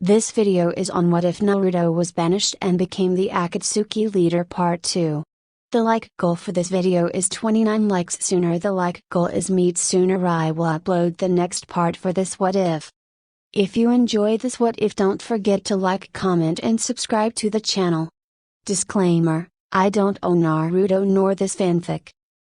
This video is on what if Naruto was banished and became the Akatsuki leader part 2. The like goal for this video is 29 likes. Sooner the like goal is met, sooner I will upload the next part for this what if. If you enjoy this what if, don't forget to like, comment and subscribe to the channel. Disclaimer: I don't own Naruto nor this fanfic.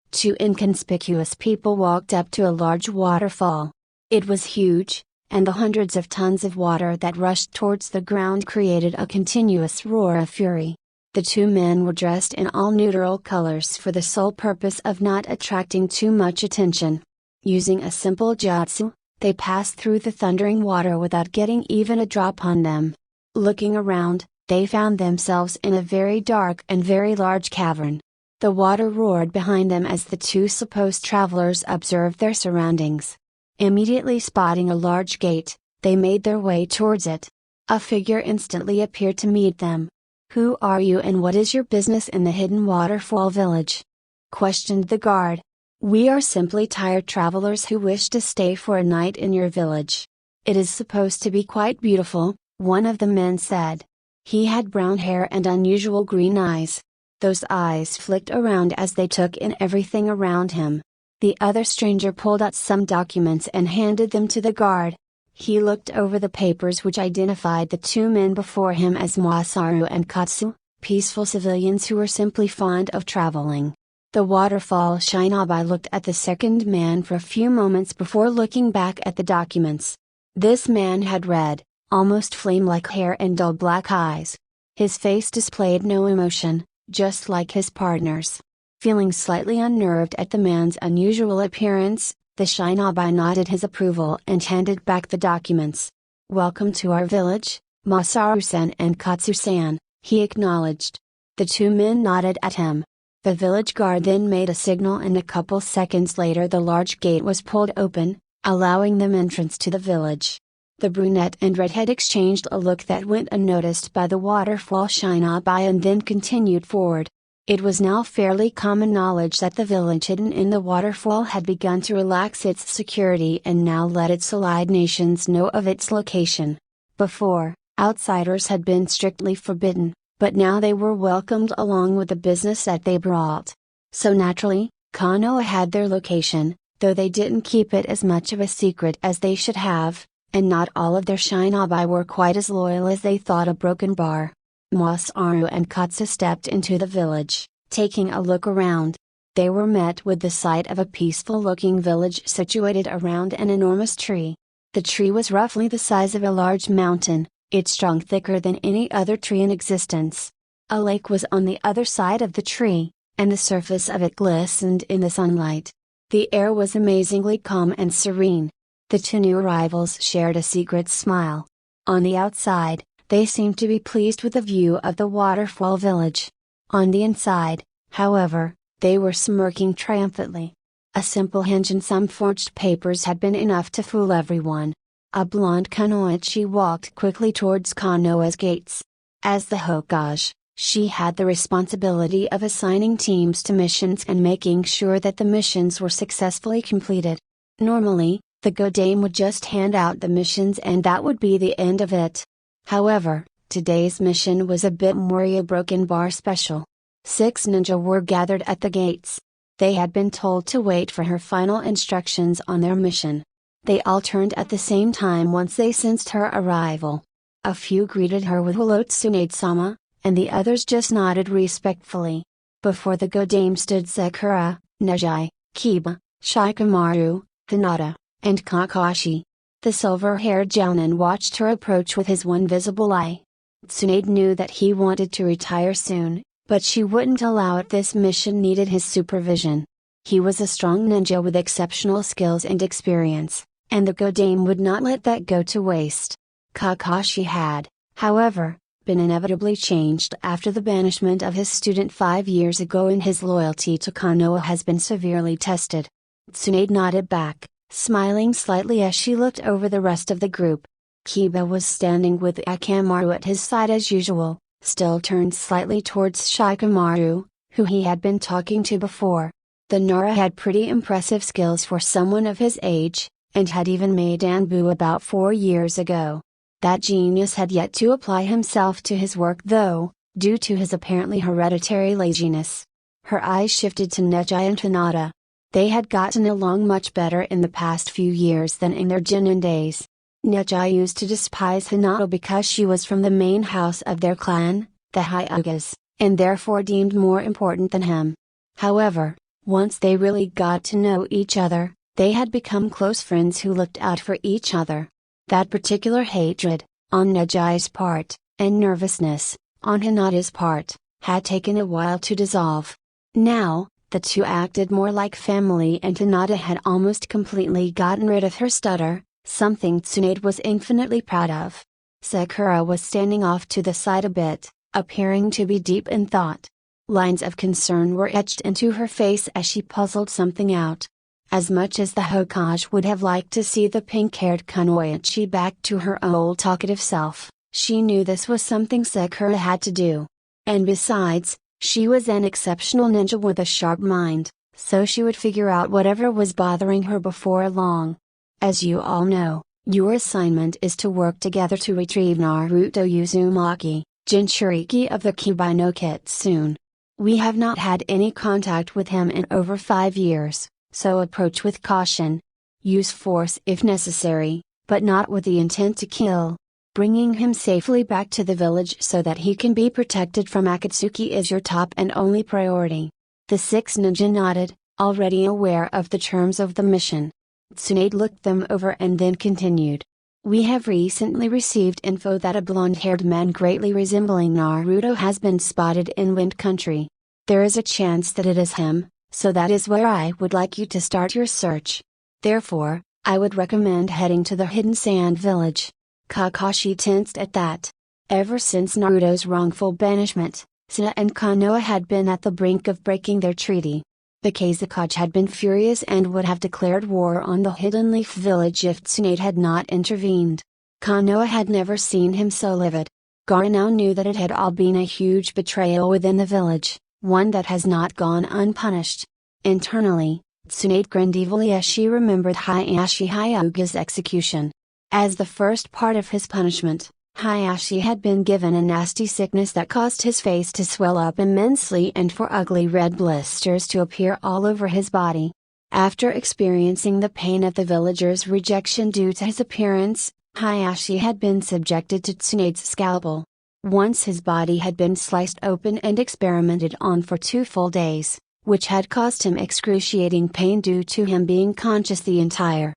Two inconspicuous people walked up to a large waterfall. It was huge, and the hundreds of tons of water that rushed towards the ground created a continuous roar of fury. The two men were dressed in all neutral colors for the sole purpose of not attracting too much attention. Using a simple jutsu, they passed through the thundering water without getting even a drop on them. Looking around, they found themselves in a very dark and very large cavern. The water roared behind them as the two supposed travelers observed their surroundings. Immediately spotting a large gate, they made their way towards it. A figure instantly appeared to meet them. "Who are you and what is your business in the hidden waterfall village?" questioned the guard. "We are simply tired travelers who wish to stay for a night in your village. It is supposed to be quite beautiful," one of the men said. He had brown hair and unusual green eyes. Those eyes flicked around as they took in everything around him. The other stranger pulled out some documents and handed them to the guard. He looked over the papers which identified the two men before him as Masaru and Katsu, peaceful civilians who were simply fond of traveling. The waterfall shinobi looked at the second man for a few moments before looking back at the documents. This man had red, almost flame-like hair and dull black eyes. His face displayed no emotion, just like his partner's. Feeling slightly unnerved at the man's unusual appearance, the shinobi nodded his approval and handed back the documents. "Welcome to our village, Masaru-san and Katsu-san," he acknowledged. The two men nodded at him. The village guard then made a signal and a couple seconds later the large gate was pulled open, allowing them entrance to the village. The brunette and redhead exchanged a look that went unnoticed by the waterfall shinobi and then continued forward. It was now fairly common knowledge that the village hidden in the waterfall had begun to relax its security and now let its allied nations know of its location. Before, outsiders had been strictly forbidden, but now they were welcomed along with the business that they brought. So naturally, Konoha had their location, though they didn't keep it as much of a secret as they should have, and not all of their shinobi were quite as loyal as they thought. A broken bar. Masaru and Katsu stepped into the village, taking a look around. They were met with the sight of a peaceful-looking village situated around an enormous tree. The tree was roughly the size of a large mountain, its trunk thicker than any other tree in existence. A lake was on the other side of the tree, and the surface of it glistened in the sunlight. The air was amazingly calm and serene. The two new arrivals shared a secret smile. On the outside, they seemed to be pleased with the view of the waterfall village. On the inside, however, they were smirking triumphantly. A simple hint and some forged papers had been enough to fool everyone. A blonde kunoichi walked quickly towards Konoha's gates. As the Hokage, she had the responsibility of assigning teams to missions and making sure that the missions were successfully completed. Normally, the Godame would just hand out the missions and that would be the end of it. However, today's mission was a bit more a broken bar special. 6 ninja were gathered at the gates. They had been told to wait for her final instructions on their mission. They all turned at the same time once they sensed her arrival. A few greeted her with "Hello Tsunade-sama," and the others just nodded respectfully. Before the Godame stood Sakura, Neji, Kiba, Shikamaru, Hinata, and Kakashi. The silver-haired gentleman watched her approach with his one visible eye. Tsunade knew that he wanted to retire soon, but she wouldn't allow it. This mission needed his supervision. He was a strong ninja with exceptional skills and experience, and the Godame would not let that go to waste. Kakashi had, however, been inevitably changed after the banishment of his student 5 years ago, and his loyalty to Konoha has been severely tested. Tsunade nodded back, smiling slightly as she looked over the rest of the group. Kiba was standing with Akamaru at his side as usual, still turned slightly towards Shikamaru, who he had been talking to before. The Nara had pretty impressive skills for someone of his age, and had even made Anbu about 4 years ago. That genius had yet to apply himself to his work though, due to his apparently hereditary laziness. Her eyes shifted to Neji and Hinata. They had gotten along much better in the past few years than in their Genin days. Neji used to despise Hinata because she was from the main house of their clan, the Hyugas, and therefore deemed more important than him. However, once they really got to know each other, they had become close friends who looked out for each other. That particular hatred, on Neji's part, and nervousness, on Hinata's part, had taken a while to dissolve. Now, the two acted more like family and Hinata had almost completely gotten rid of her stutter, something Tsunade was infinitely proud of. Sakura was standing off to the side a bit, appearing to be deep in thought. Lines of concern were etched into her face as she puzzled something out. As much as the Hokage would have liked to see the pink-haired Kunoichi back to her old talkative self, she knew this was something Sakura had to do. And besides, she was an exceptional ninja with a sharp mind, so she would figure out whatever was bothering her before long. As you all know, your assignment is to work together to retrieve Naruto Uzumaki, Jinchuriki of the Kyuubi no Kitsune. We have not had any contact with him in over 5 years, so approach with caution. Use force if necessary, but not with the intent to kill. Bringing him safely back to the village so that he can be protected from Akatsuki is your top and only priority. The 6 ninja nodded, already aware of the terms of the mission. Tsunade looked them over and then continued. We have recently received info that a blonde-haired man greatly resembling Naruto has been spotted in Wind Country. There is a chance that it is him, so that is where I would like you to start your search. Therefore, I would recommend heading to the Hidden Sand Village. Kakashi tensed at that. Ever since Naruto's wrongful banishment, Suna and Konoha had been at the brink of breaking their treaty. The Kazekage had been furious and would have declared war on the Hidden Leaf Village if Tsunade had not intervened. Konoha had never seen him so livid. Gaara now knew that it had all been a huge betrayal within the village, one that has not gone unpunished. Internally, Tsunade grinned evilly as she remembered Hayashi Hyuga's execution. As the first part of his punishment, Hayashi had been given a nasty sickness that caused his face to swell up immensely and for ugly red blisters to appear all over his body. After experiencing the pain of the villagers' rejection due to his appearance, Hayashi had been subjected to Tsunade's scalpel. Once his body had been sliced open and experimented on for 2 full days, which had caused him excruciating pain due to him being conscious the entire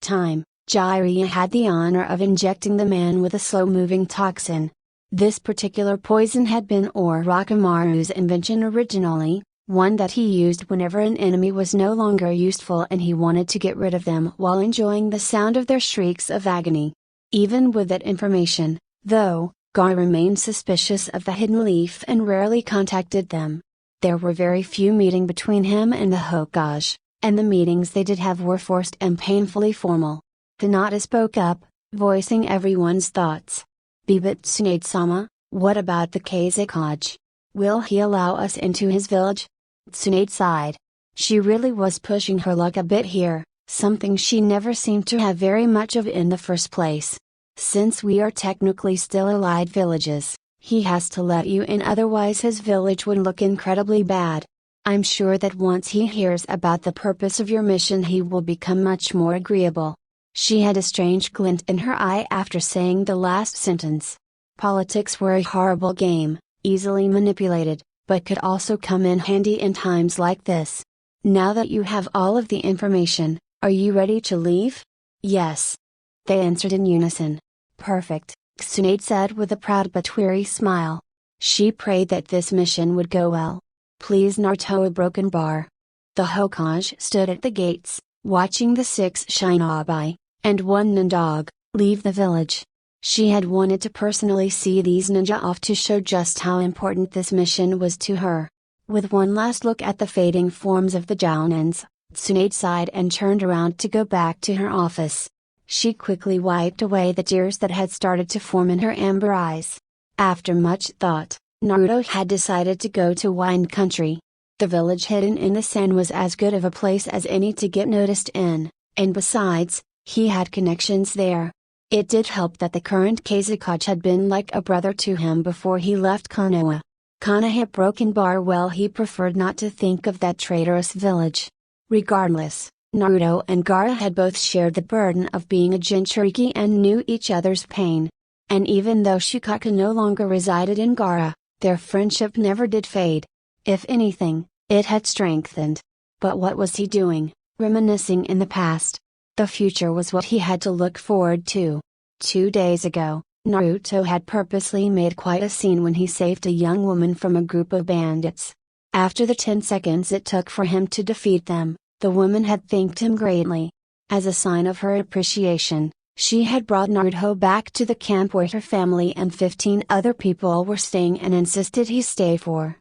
time. Jiraiya had the honor of injecting the man with a slow-moving toxin. This particular poison had been Orochimaru's invention originally, one that he used whenever an enemy was no longer useful and he wanted to get rid of them while enjoying the sound of their shrieks of agony. Even with that information, though, Gaara remained suspicious of the Hidden Leaf and rarely contacted them. There were very few meetings between him and the Hokage, and the meetings they did have were forced and painfully formal. Hinata spoke up, voicing everyone's thoughts. But Tsunade-sama, what about the Kazekage? Will he allow us into his village? Tsunade sighed. She really was pushing her luck a bit here, something she never seemed to have very much of in the first place. Since we are technically still allied villages, he has to let you in, otherwise his village would look incredibly bad. I'm sure that once he hears about the purpose of your mission he will become much more agreeable. She had a strange glint in her eye after saying the last sentence. Politics were a horrible game, easily manipulated, but could also come in handy in times like this. Now that you have all of the information, are you ready to leave? Yes. They answered in unison. Perfect, Tsunade said with a proud but weary smile. She prayed that this mission would go well. Please Naruto, a broken bar. The Hokage stood at the gates, watching the 6 shinobi, and 1 nindog, leave the village. She had wanted to personally see these ninja off to show just how important this mission was to her. With one last look at the fading forms of the Jounins, Tsunade sighed and turned around to go back to her office. She quickly wiped away the tears that had started to form in her amber eyes. After much thought, Naruto had decided to go to Wind Country. The village hidden in the sand was as good of a place as any to get noticed in, and besides, he had connections there. It did help that the current Kazekage had been like a brother to him before he left Konoha. Konoha had broken bar well, he preferred not to think of that traitorous village. Regardless, Naruto and Gaara had both shared the burden of being a Jinchuriki and knew each other's pain. And even though Shikaka no longer resided in Gaara, their friendship never did fade. If anything, it had strengthened. But what was he doing, reminiscing in the past? The future was what he had to look forward to. 2 days ago, Naruto had purposely made quite a scene when he saved a young woman from a group of bandits. After the 10 seconds it took for him to defeat them, the woman had thanked him greatly. As a sign of her appreciation, she had brought Naruto back to the camp where her family and 15 other people were staying and insisted he stay for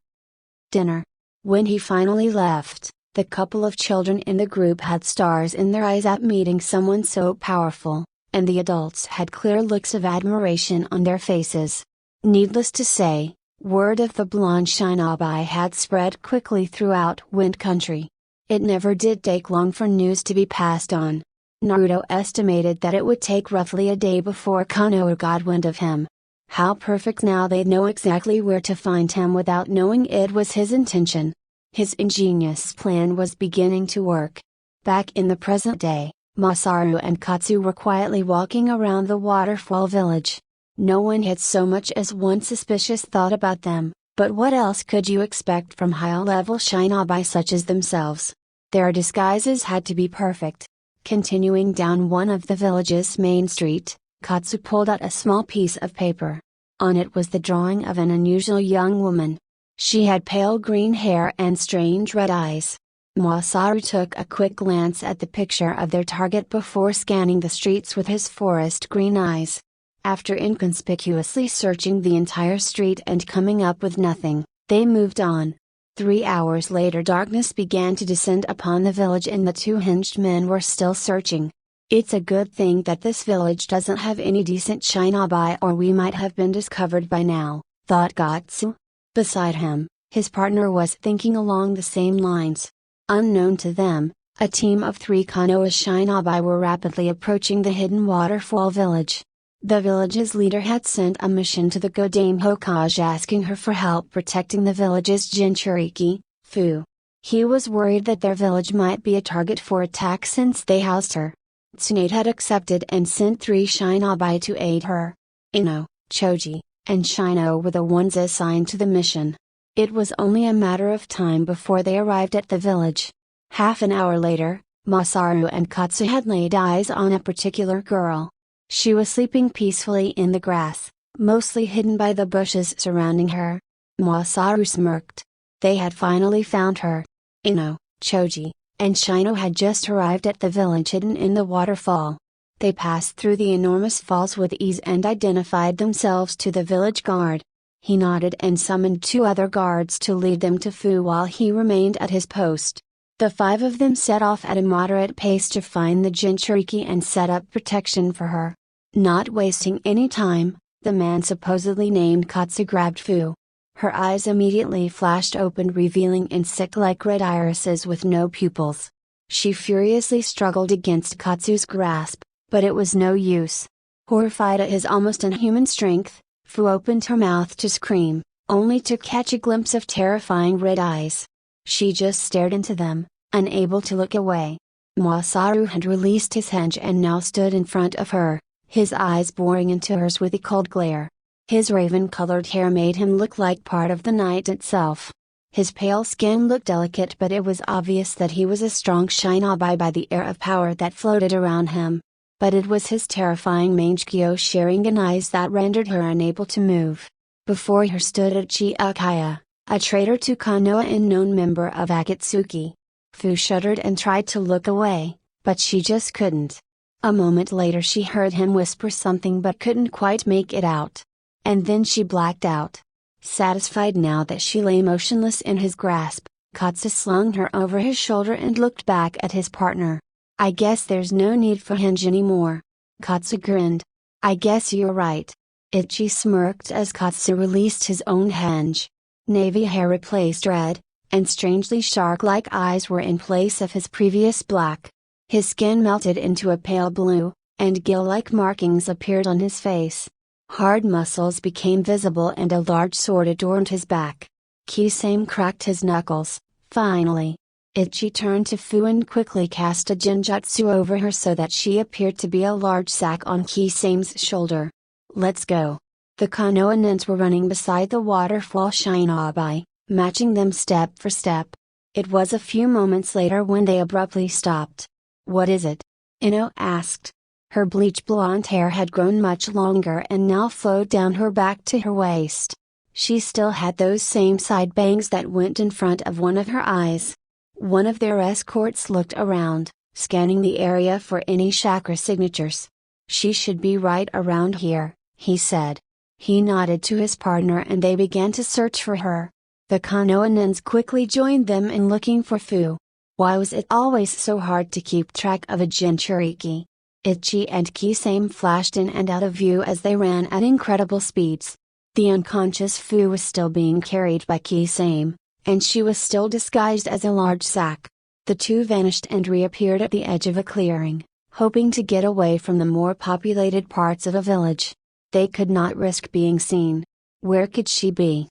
dinner. When he finally left, the couple of children in the group had stars in their eyes at meeting someone so powerful, and the adults had clear looks of admiration on their faces. Needless to say, word of the blonde Shinobi had spread quickly throughout Wind Country. It never did take long for news to be passed on. Naruto estimated that it would take roughly a day before Konoha got wind of him. How perfect, now they'd know exactly where to find him without knowing it was his intention. His ingenious plan was beginning to work. Back in the present day, Masaru and Katsu were quietly walking around the Waterfall village. No one had so much as one suspicious thought about them, but what else could you expect from high-level shinobi such as themselves? Their disguises had to be perfect. Continuing down one of the village's main street, Katsu pulled out a small piece of paper. On it was the drawing of an unusual young woman. She had pale green hair and strange red eyes. Masaru took a quick glance at the picture of their target before scanning the streets with his forest green eyes. After inconspicuously searching the entire street and coming up with nothing, they moved on. 3 hours later darkness began to descend upon the village and the two hinged men were still searching. It's a good thing that this village doesn't have any decent shinobi or we might have been discovered by now, thought Katsu. Beside him, his partner was thinking along the same lines. Unknown to them, a team of 3 Konoha shinobi were rapidly approaching the hidden Waterfall village. The village's leader had sent a mission to the Godame Hokage asking her for help protecting the village's Jinchuriki, Fu. He was worried that their village might be a target for attack since they housed her. Tsunade had accepted and sent 3 shinobi to aid her. Ino, Choji, and Shino were the ones assigned to the mission. It was only a matter of time before they arrived at the village. Half an hour later, Masaru and Katsu had laid eyes on a particular girl. She was sleeping peacefully in the grass, mostly hidden by the bushes surrounding her. Masaru smirked. They had finally found her. Ino, Choji, and Shino had just arrived at the village hidden in the waterfall. They passed through the enormous falls with ease and identified themselves to the village guard. He nodded and summoned 2 other guards to lead them to Fu while he remained at his post. The 5 of them set off at a moderate pace to find the Jinchuriki and set up protection for her. Not wasting any time, the man supposedly named Katsu grabbed Fu. Her eyes immediately flashed open, revealing insect-like red irises with no pupils. She furiously struggled against Katsu's grasp, but it was no use. Horrified at his almost inhuman strength, Fu opened her mouth to scream, only to catch a glimpse of terrifying red eyes. She just stared into them, unable to look away. Masaru had released his henge and now stood in front of her, his eyes boring into hers with a cold glare. His raven-colored hair made him look like part of the night itself. His pale skin looked delicate, but it was obvious that he was a strong shinobi by the air of power that floated around him. But it was his terrifying Mangekyo Sharingan eyes that rendered her unable to move. Before her stood Uchiha, a traitor to Konoha and known member of Akatsuki. Fu shuddered and tried to look away, but she just couldn't. A moment later she heard him whisper something but couldn't quite make it out. And then she blacked out. Satisfied now that she lay motionless in his grasp, Katsu slung her over his shoulder and looked back at his partner. I guess there's no need for henge anymore. Katsu grinned. I guess you're right. Ichi smirked as Katsu released his own henge. Navy hair replaced red, and strangely shark-like eyes were in place of his previous black. His skin melted into a pale blue, and gill-like markings appeared on his face. Hard muscles became visible and a large sword adorned his back. Kisame cracked his knuckles. Finally, Ichi turned to Fu and quickly cast a Jinjutsu over her so that she appeared to be a large sack on Kisame's shoulder. Let's go. The Konoha ninjas were running beside the Waterfall Shinobi, matching them step for step. It was a few moments later when they abruptly stopped. What is it? Ino asked. Her bleach blonde hair had grown much longer and now flowed down her back to her waist. She still had those same side bangs that went in front of one of her eyes. One of their escorts looked around, scanning the area for any chakra signatures. She should be right around here, he said. He nodded to his partner and they began to search for her. The Konoha ninjas quickly joined them in looking for Fu. Why was it always so hard to keep track of a Jinchuriki? Ichi and Kisame flashed in and out of view as they ran at incredible speeds. The unconscious Fu was still being carried by Kisame, and she was still disguised as a large sack. The two vanished and reappeared at the edge of a clearing, hoping to get away from the more populated parts of a village. They could not risk being seen. Where could she be?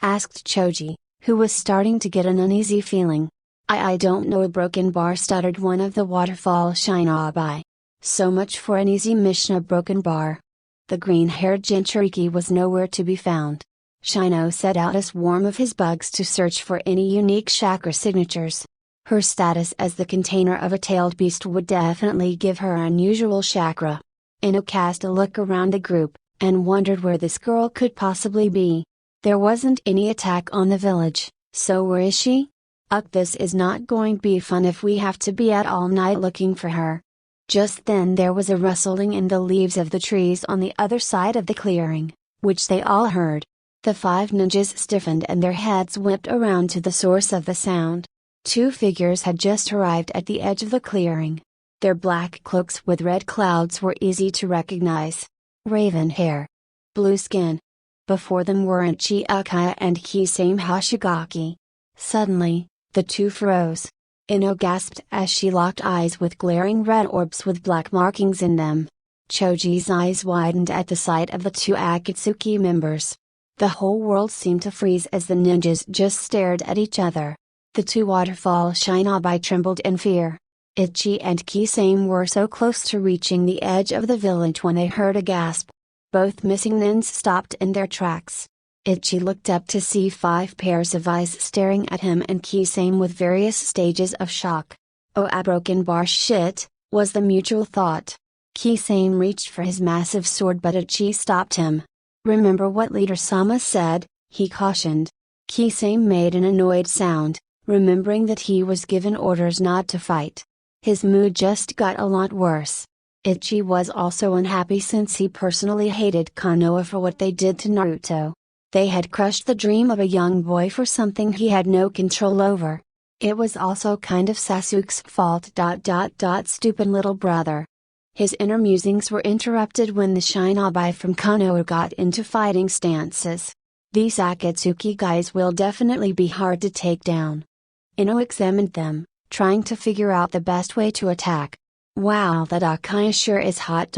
Asked Choji, who was starting to get an uneasy feeling. I don't know, a broken bar, stuttered one of the Waterfall Shinobi. So much for an easy mission, a broken bar. The green-haired Jinchuriki was nowhere to be found. Shino set out a swarm of his bugs to search for any unique chakra signatures. Her status as the container of a tailed beast would definitely give her unusual chakra. Ino cast a look around the group, and wondered where this girl could possibly be. There wasn't any attack on the village, so where is she? This is not going to be fun if we have to be out all night looking for her. Just then there was a rustling in the leaves of the trees on the other side of the clearing, which they all heard. The five ninjas stiffened and their heads whipped around to the source of the sound. Two figures had just arrived at the edge of the clearing. Their black cloaks with red clouds were easy to recognize. Raven hair. Blue skin. Before them were Ichi Ukaya and Kisame Hoshigaki. Suddenly, the two froze. Ino gasped as she locked eyes with glaring red orbs with black markings in them. Choji's eyes widened at the sight of the two Akatsuki members. The whole world seemed to freeze as the ninjas just stared at each other. The two Waterfall Shinobi trembled in fear. Ichi and Kisame were so close to reaching the edge of the village when they heard a gasp. Both missing ninjas stopped in their tracks. Ichi looked up to see 5 pairs of eyes staring at him and Kisame with various stages of shock. Oh, a broken bar, shit, was the mutual thought. Kisame reached for his massive sword but Ichi stopped him. Remember what Leader Sama said, he cautioned. Kisame made an annoyed sound, remembering that he was given orders not to fight. His mood just got a lot worse. Ichi was also unhappy since he personally hated Konoha for what they did to Naruto. They had crushed the dream of a young boy for something he had no control over. It was also kind of Sasuke's fault. Stupid little brother. His inner musings were interrupted when the Shinobi from Konoha got into fighting stances. These Akatsuki guys will definitely be hard to take down. Ino examined them, trying to figure out the best way to attack. Wow, that Akaya sure is hot.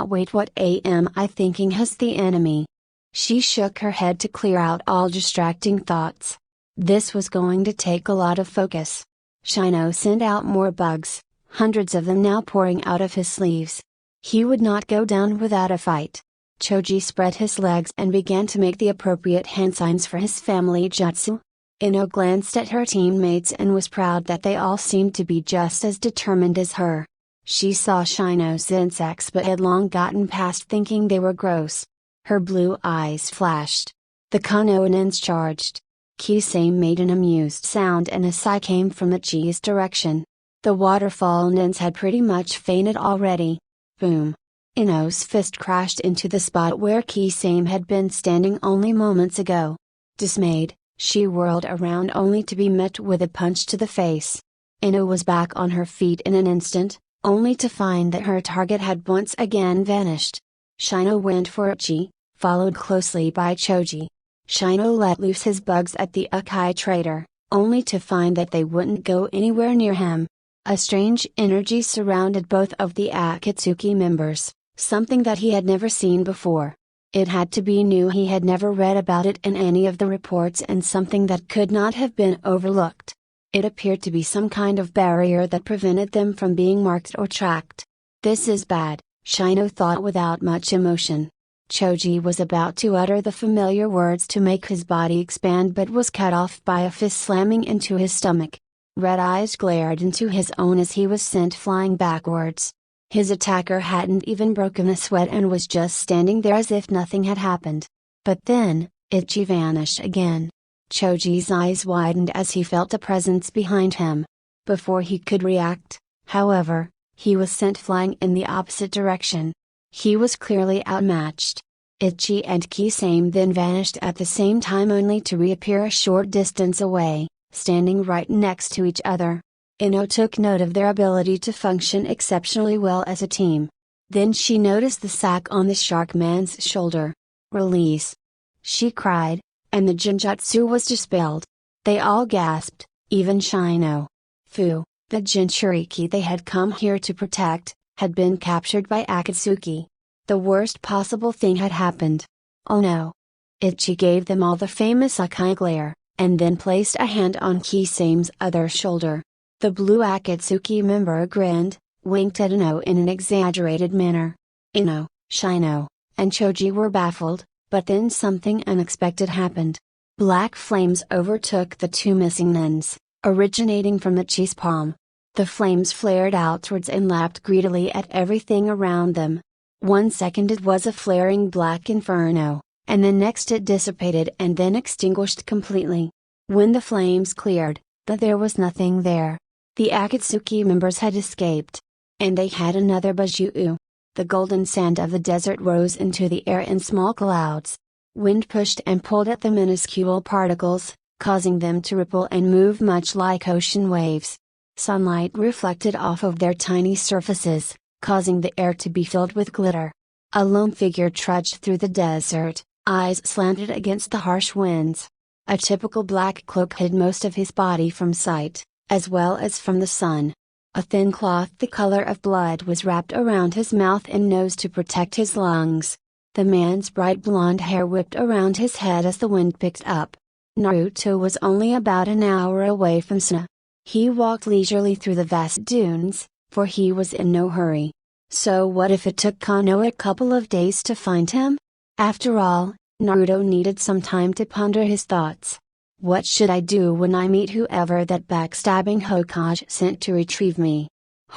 Wait, what am I thinking? Has the enemy? She shook her head to clear out all distracting thoughts. This was going to take a lot of focus. Shino sent out more bugs, hundreds of them now pouring out of his sleeves. He would not go down without a fight. Choji spread his legs and began to make the appropriate hand signs for his family jutsu. Ino glanced at her teammates and was proud that they all seemed to be just as determined as her. She saw Shino's insects but had long gotten past thinking they were gross. Her blue eyes flashed. The Konoha ninjas charged. Kisame made an amused sound and a sigh came from Ichi's direction. The Waterfall ninjas had pretty much fainted already. Boom. Ino's fist crashed into the spot where Kisame had been standing only moments ago. Dismayed, she whirled around only to be met with a punch to the face. Ino was back on her feet in an instant, only to find that her target had once again vanished. Shino went for Ichi, followed closely by Choji. Shino let loose his bugs at the Ukai trader, only to find that they wouldn't go anywhere near him. A strange energy surrounded both of the Akatsuki members, something that he had never seen before. It had to be new, he had never read about it in any of the reports, and something that could not have been overlooked. It appeared to be some kind of barrier that prevented them from being marked or tracked. This is bad, Shino thought without much emotion. Choji was about to utter the familiar words to make his body expand, but was cut off by a fist slamming into his stomach. Red eyes glared into his own as he was sent flying backwards. His attacker hadn't even broken a sweat and was just standing there as if nothing had happened. But then, Ichi vanished again. Choji's eyes widened as he felt a presence behind him. Before he could react, however, he was sent flying in the opposite direction. He was clearly outmatched. Ichi and Kisame then vanished at the same time, only to reappear a short distance away, standing right next to each other. Ino took note of their ability to function exceptionally well as a team. Then she noticed the sack on the shark man's shoulder. "Release!" she cried, and the Jinjutsu was dispelled. They all gasped, even Shino. Fu, the Jinchuriki they had come here to protect, had been captured by Akatsuki. The worst possible thing had happened. Oh no! Ichi gave them all the famous Akai glare, and then placed a hand on Kisame's other shoulder. The blue Akatsuki member grinned, winked at Ino in an exaggerated manner. Ino, Shino, and Choji were baffled, but then something unexpected happened. Black flames overtook the two missing nuns, originating from Ichi's palm. The flames flared outwards and lapped greedily at everything around them. 1 second it was a flaring black inferno, and the next it dissipated and then extinguished completely. When the flames cleared, there was nothing there. The Akatsuki members had escaped. And they had another Bajuu. The golden sand of the desert rose into the air in small clouds. Wind pushed and pulled at the minuscule particles, causing them to ripple and move much like ocean waves. Sunlight reflected off of their tiny surfaces, causing the air to be filled with glitter. A lone figure trudged through the desert, eyes slanted against the harsh winds. A typical black cloak hid most of his body from sight, as well as from the sun. A thin cloth the color of blood was wrapped around his mouth and nose to protect his lungs. The man's bright blonde hair whipped around his head as the wind picked up. Naruto was only about an hour away from Suna. He walked leisurely through the vast dunes, for he was in no hurry. So what if it took Konoha a couple of days to find him? After all, Naruto needed some time to ponder his thoughts. What should I do when I meet whoever that backstabbing Hokage sent to retrieve me?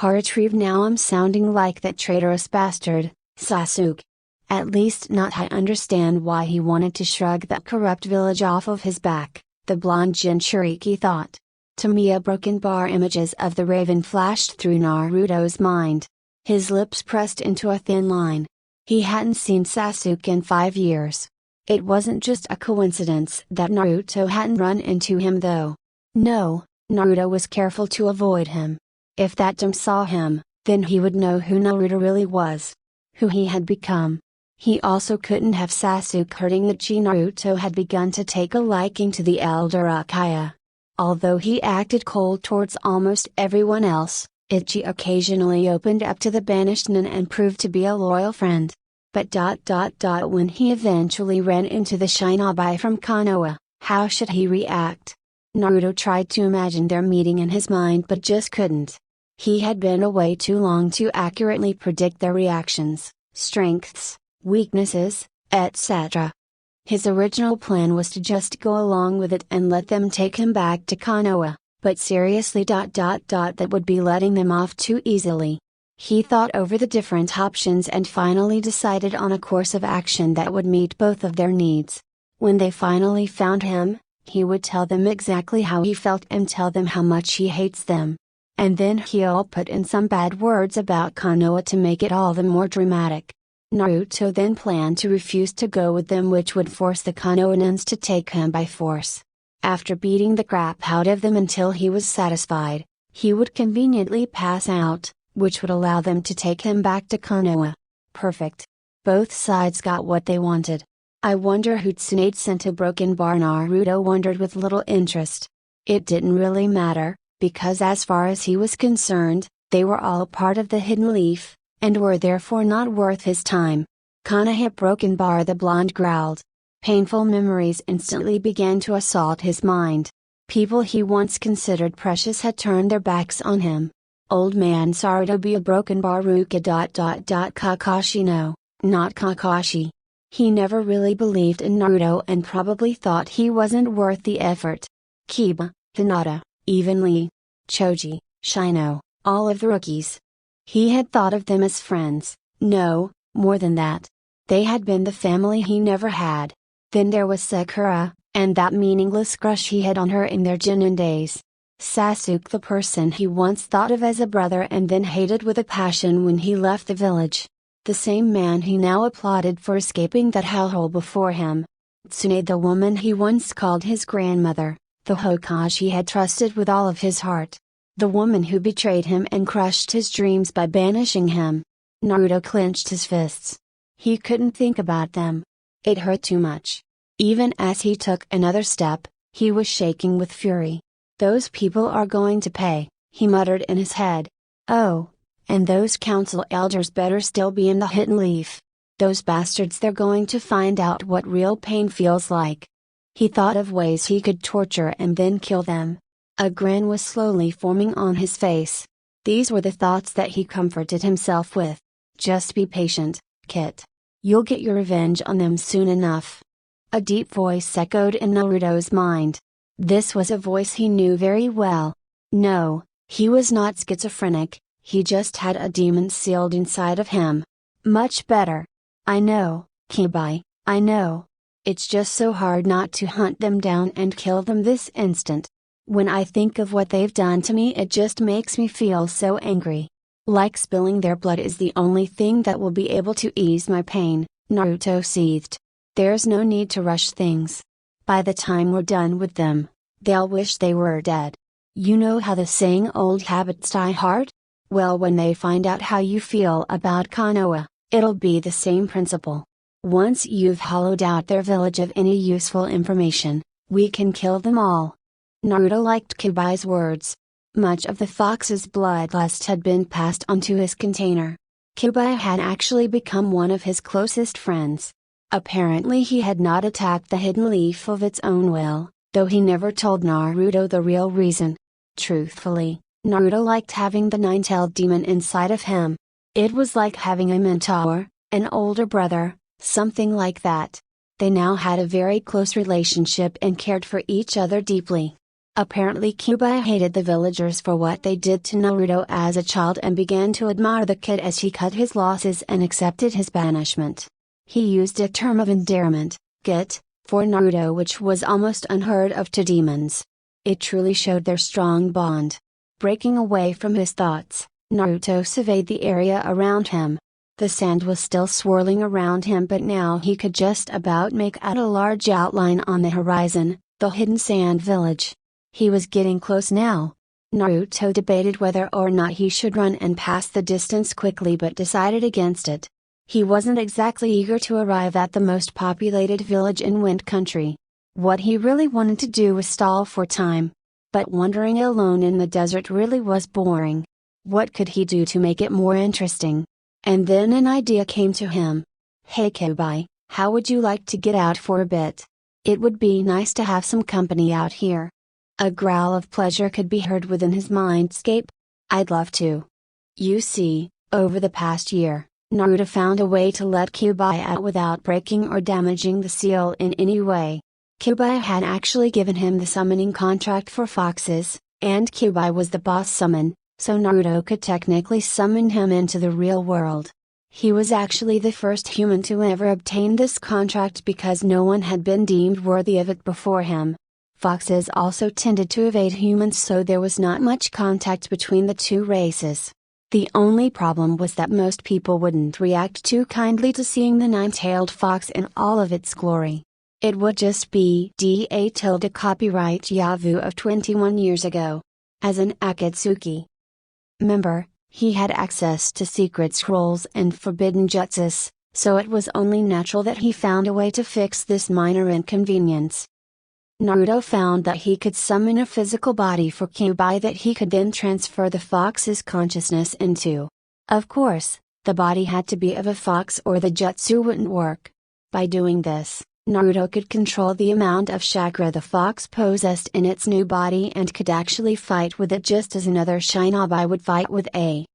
Retrieve, now I'm sounding like that traitorous bastard, Sasuke. At least not I understand why he wanted to shrug that corrupt village off of his back, the blonde Jinchuriki thought. Tamiya broken bar images of the raven flashed through Naruto's mind. His lips pressed into a thin line. He hadn't seen Sasuke in 5 years. It wasn't just a coincidence that Naruto hadn't run into him though. No, Naruto was careful to avoid him. If that dumb saw him, then he would know who Naruto really was. Who he had become. He also couldn't have Sasuke hurting Ichi. Naruto had begun to take a liking to the elder Akaya. Although he acted cold towards almost everyone else, Ichi occasionally opened up to the banished nun and proved to be a loyal friend. But when he eventually ran into the shinobi from Konoha, how should he react? Naruto tried to imagine their meeting in his mind but just couldn't. He had been away too long to accurately predict their reactions, strengths, weaknesses, etc. His original plan was to just go along with it and let them take him back to Konoha, but seriously that would be letting them off too easily. He thought over the different options and finally decided on a course of action that would meet both of their needs. When they finally found him, he would tell them exactly how he felt and tell them how much he hates them. And then he'll put in some bad words about Konoha to make it all the more dramatic. Naruto then planned to refuse to go with them, which would force the Konohans to take him by force. After beating the crap out of them until he was satisfied, he would conveniently pass out, which would allow them to take him back to Konoha. Perfect. Both sides got what they wanted. I wonder who Tsunade sent a broken bar. Naruto wondered with little interest. It didn't really matter, because as far as he was concerned, they were all part of the hidden leaf, and were therefore not worth his time. Konoha broken bar, the blonde growled. Painful memories instantly began to assault his mind. People he once considered precious had turned their backs on him. Old man Sarutobi a broken bar Ruka. Kakashi no, not Kakashi. He never really believed in Naruto and probably thought he wasn't worth the effort. Kiba, Hinata, even Lee, Choji, Shino, all of the rookies. He had thought of them as friends, no, more than that. They had been the family he never had. Then there was Sakura, and that meaningless crush he had on her in their Genin days. Sasuke, the person he once thought of as a brother and then hated with a passion when he left the village. The same man he now applauded for escaping that hellhole before him. Tsunade, the woman he once called his grandmother, the Hokage he had trusted with all of his heart. The woman who betrayed him and crushed his dreams by banishing him. Naruto clenched his fists. He couldn't think about them. It hurt too much. Even as he took another step, he was shaking with fury. Those people are going to pay, he muttered in his head. Oh, and those council elders better still be in the hidden leaf. Those bastards, they're going to find out what real pain feels like. He thought of ways he could torture and then kill them. A grin was slowly forming on his face. These were the thoughts that he comforted himself with. Just be patient, Kit. You'll get your revenge on them soon enough. A deep voice echoed in Naruto's mind. This was a voice he knew very well. No, he was not schizophrenic, he just had a demon sealed inside of him. Much better. I know, Kibai, I know. It's just so hard not to hunt them down and kill them this instant. When I think of what they've done to me, it just makes me feel so angry. Like spilling their blood is the only thing that will be able to ease my pain, Naruto seethed. There's no need to rush things. By the time we're done with them, they'll wish they were dead. You know how the saying old habits die hard? Well, when they find out how you feel about Konoha, it'll be the same principle. Once you've hollowed out their village of any useful information, we can kill them all. Naruto liked Kibai's words. Much of the fox's bloodlust had been passed on to his container. Kibai had actually become one of his closest friends. Apparently he had not attacked the hidden leaf of its own will, though he never told Naruto the real reason. Truthfully, Naruto liked having the nine-tailed demon inside of him. It was like having a mentor, an older brother, something like that. They now had a very close relationship and cared for each other deeply. Apparently Kibai hated the villagers for what they did to Naruto as a child and began to admire the kid as he cut his losses and accepted his banishment. He used a term of endearment, Git, for Naruto, which was almost unheard of to demons. It truly showed their strong bond. Breaking away from his thoughts, Naruto surveyed the area around him. The sand was still swirling around him, but now he could just about make out a large outline on the horizon, the hidden sand village. He was getting close now. Naruto debated whether or not he should run and pass the distance quickly, but decided against it. He wasn't exactly eager to arrive at the most populated village in Wind Country. What he really wanted to do was stall for time. But wandering alone in the desert really was boring. What could he do to make it more interesting? And then an idea came to him. Hey Kibai, how would you like to get out for a bit? It would be nice to have some company out here. A growl of pleasure could be heard within his mindscape. I'd love to. You see, over the past year, Naruto found a way to let Kibai out without breaking or damaging the seal in any way. Kibai had actually given him the summoning contract for foxes, and Kibai was the boss summon, so Naruto could technically summon him into the real world. He was actually the first human to ever obtain this contract because no one had been deemed worthy of it before him. Foxes also tended to evade humans, so there was not much contact between the two races. The only problem was that most people wouldn't react too kindly to seeing the nine-tailed fox in all of its glory. It would just be DA copyright Yavu of 21 years ago. As an Akatsuki member, he had access to secret scrolls and forbidden jutsus, so it was only natural that he found a way to fix this minor inconvenience. Naruto found that he could summon a physical body for Kyuubi that he could then transfer the fox's consciousness into. Of course, the body had to be of a fox or the jutsu wouldn't work. By doing this, Naruto could control the amount of chakra the fox possessed in its new body and could actually fight with it just as another shinobi would fight with a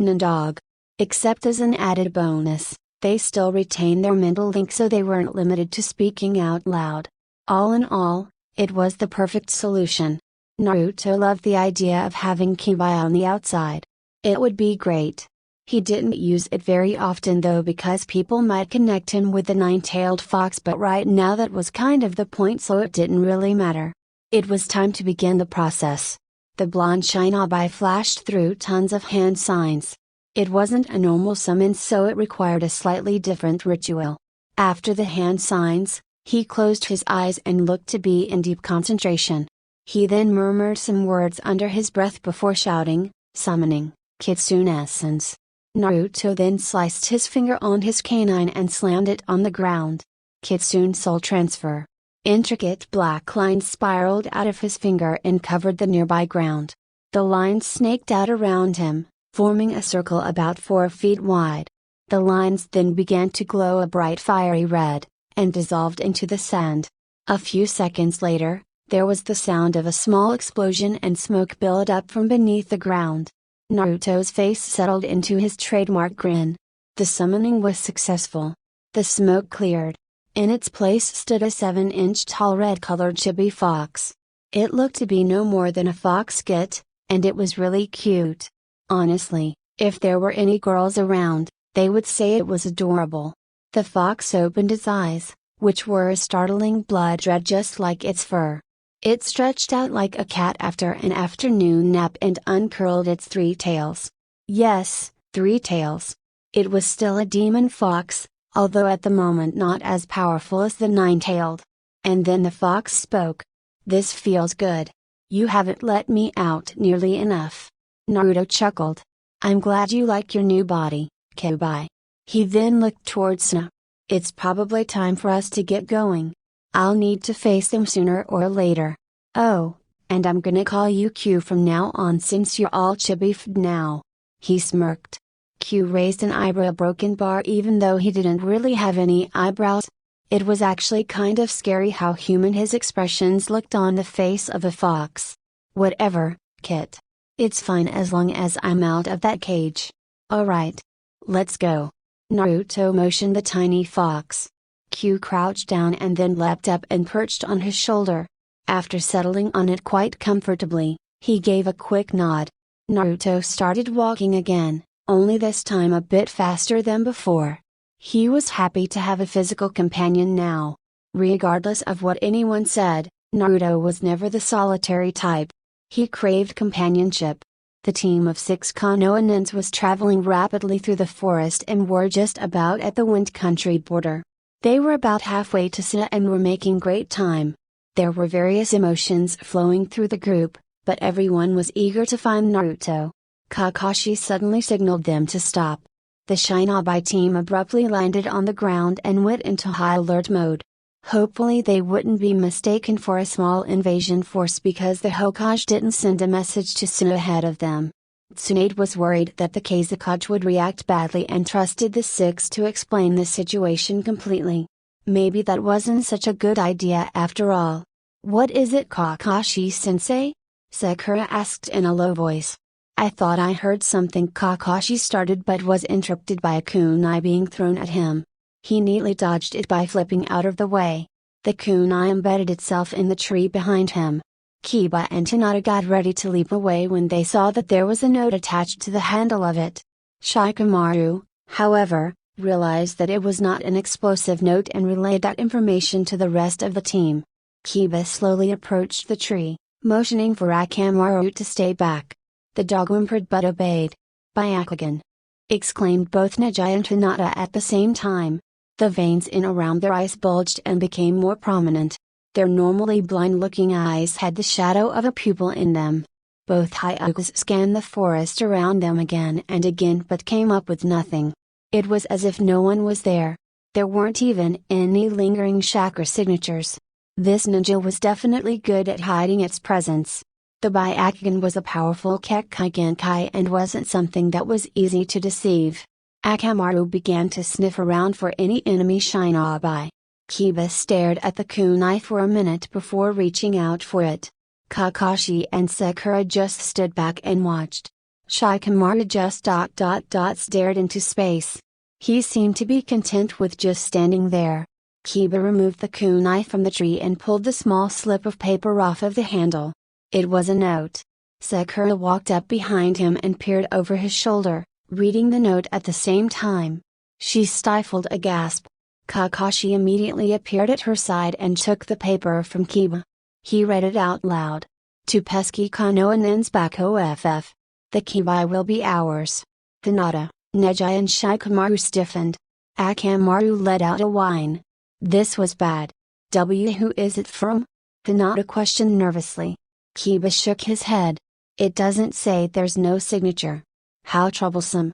Nandog. Except as an added bonus, they still retained their mental link so they weren't limited to speaking out loud. All in all, it was the perfect solution. Naruto loved the idea of having Kyuubi on the outside. It would be great. He didn't use it very often though because people might connect him with the nine-tailed fox, but right now that was kind of the point, so it didn't really matter. It was time to begin the process. The blonde shinobi flashed through tons of hand signs. It wasn't a normal summon, so it required a slightly different ritual. After the hand signs, he closed his eyes and looked to be in deep concentration. He then murmured some words under his breath before shouting, summoning Kitsune Essence. Naruto then sliced his finger on his canine and slammed it on the ground. Kitsune Soul Transfer. Intricate black lines spiraled out of his finger and covered the nearby ground. The lines snaked out around him, forming a circle about 4 feet wide. The lines then began to glow a bright fiery red, and dissolved into the sand. A few seconds later, there was the sound of a small explosion and smoke billowed up from beneath the ground. Naruto's face settled into his trademark grin. The summoning was successful. The smoke cleared. In its place stood a 7-inch tall red-colored chibi fox. It looked to be no more than a fox kit, and it was really cute. Honestly, if there were any girls around, they would say it was adorable. The fox opened its eyes, which were a startling blood red just like its fur. It stretched out like a cat after an afternoon nap and uncurled its 3 tails. Yes, 3 tails. It was still a demon fox, although at the moment not as powerful as the 9-tailed. And then the fox spoke. "This feels good. You haven't let me out nearly enough." Naruto chuckled. "I'm glad you like your new body, Kyuubi." He then looked towards Suna. "It's probably time for us to get going. I'll need to face them sooner or later. Oh, and I'm gonna call you Q from now on since you're all chibi-fed now." He smirked. Q raised an eyebrow broken bar even though he didn't really have any eyebrows. It was actually kind of scary how human his expressions looked on the face of a fox. "Whatever, Kit. It's fine as long as I'm out of that cage. Alright. Let's go." Naruto motioned the tiny fox. Q crouched down and then leapt up and perched on his shoulder. After settling on it quite comfortably, he gave a quick nod. Naruto started walking again, only this time a bit faster than before. He was happy to have a physical companion now. Regardless of what anyone said, Naruto was never the solitary type. He craved companionship. The team of 6 Konohanins was traveling rapidly through the forest and were just about at the Wind Country border. They were about halfway to Suna and were making great time. There were various emotions flowing through the group, but everyone was eager to find Naruto. Kakashi suddenly signaled them to stop. The Shinobi team abruptly landed on the ground and went into high alert mode. Hopefully they wouldn't be mistaken for a small invasion force because the Hokage didn't send a message to Suna ahead of them. Tsunade was worried that the Kazekage would react badly and trusted the 6 to explain the situation completely. Maybe that wasn't such a good idea after all. "What is it, Kakashi-sensei?" Sakura asked in a low voice. "I thought I heard something," Kakashi started but was interrupted by a kunai being thrown at him. He neatly dodged it by flipping out of the way. The kunai embedded itself in the tree behind him. Kiba and Hinata got ready to leap away when they saw that there was a note attached to the handle of it. Shikamaru, however, realized that it was not an explosive note and relayed that information to the rest of the team. Kiba slowly approached the tree, motioning for Akamaru to stay back. The dog whimpered but obeyed. "Byakugan!" exclaimed both Neji and Hinata at the same time. The veins in around their eyes bulged and became more prominent. Their normally blind-looking eyes had the shadow of a pupil in them. Both Hyugas scanned the forest around them again and again but came up with nothing. It was as if no one was there. There weren't even any lingering chakra signatures. This ninja was definitely good at hiding its presence. The Byakugan was a powerful Kekkai Genkai and wasn't something that was easy to deceive. Akamaru began to sniff around for any enemy shinobi. Kiba stared at the kunai for a minute before reaching out for it. Kakashi and Sakura just stood back and watched. Shikamaru just stared into space. He seemed to be content with just standing there. Kiba removed the kunai from the tree and pulled the small slip of paper off of the handle. It was a note. Sakura walked up behind him and peered over his shoulder, reading the note at the same time. She stifled a gasp. Kakashi immediately appeared at her side and took the paper from Kiba. He read it out loud. To pesky Konoha Nensbaku FF. The Kibai will be ours. Hinata, Neji and Shikamaru stiffened. Akamaru let out a whine. This was bad. Who is it from? Hinata questioned nervously. Kiba shook his head. It doesn't say there's no signature. How troublesome.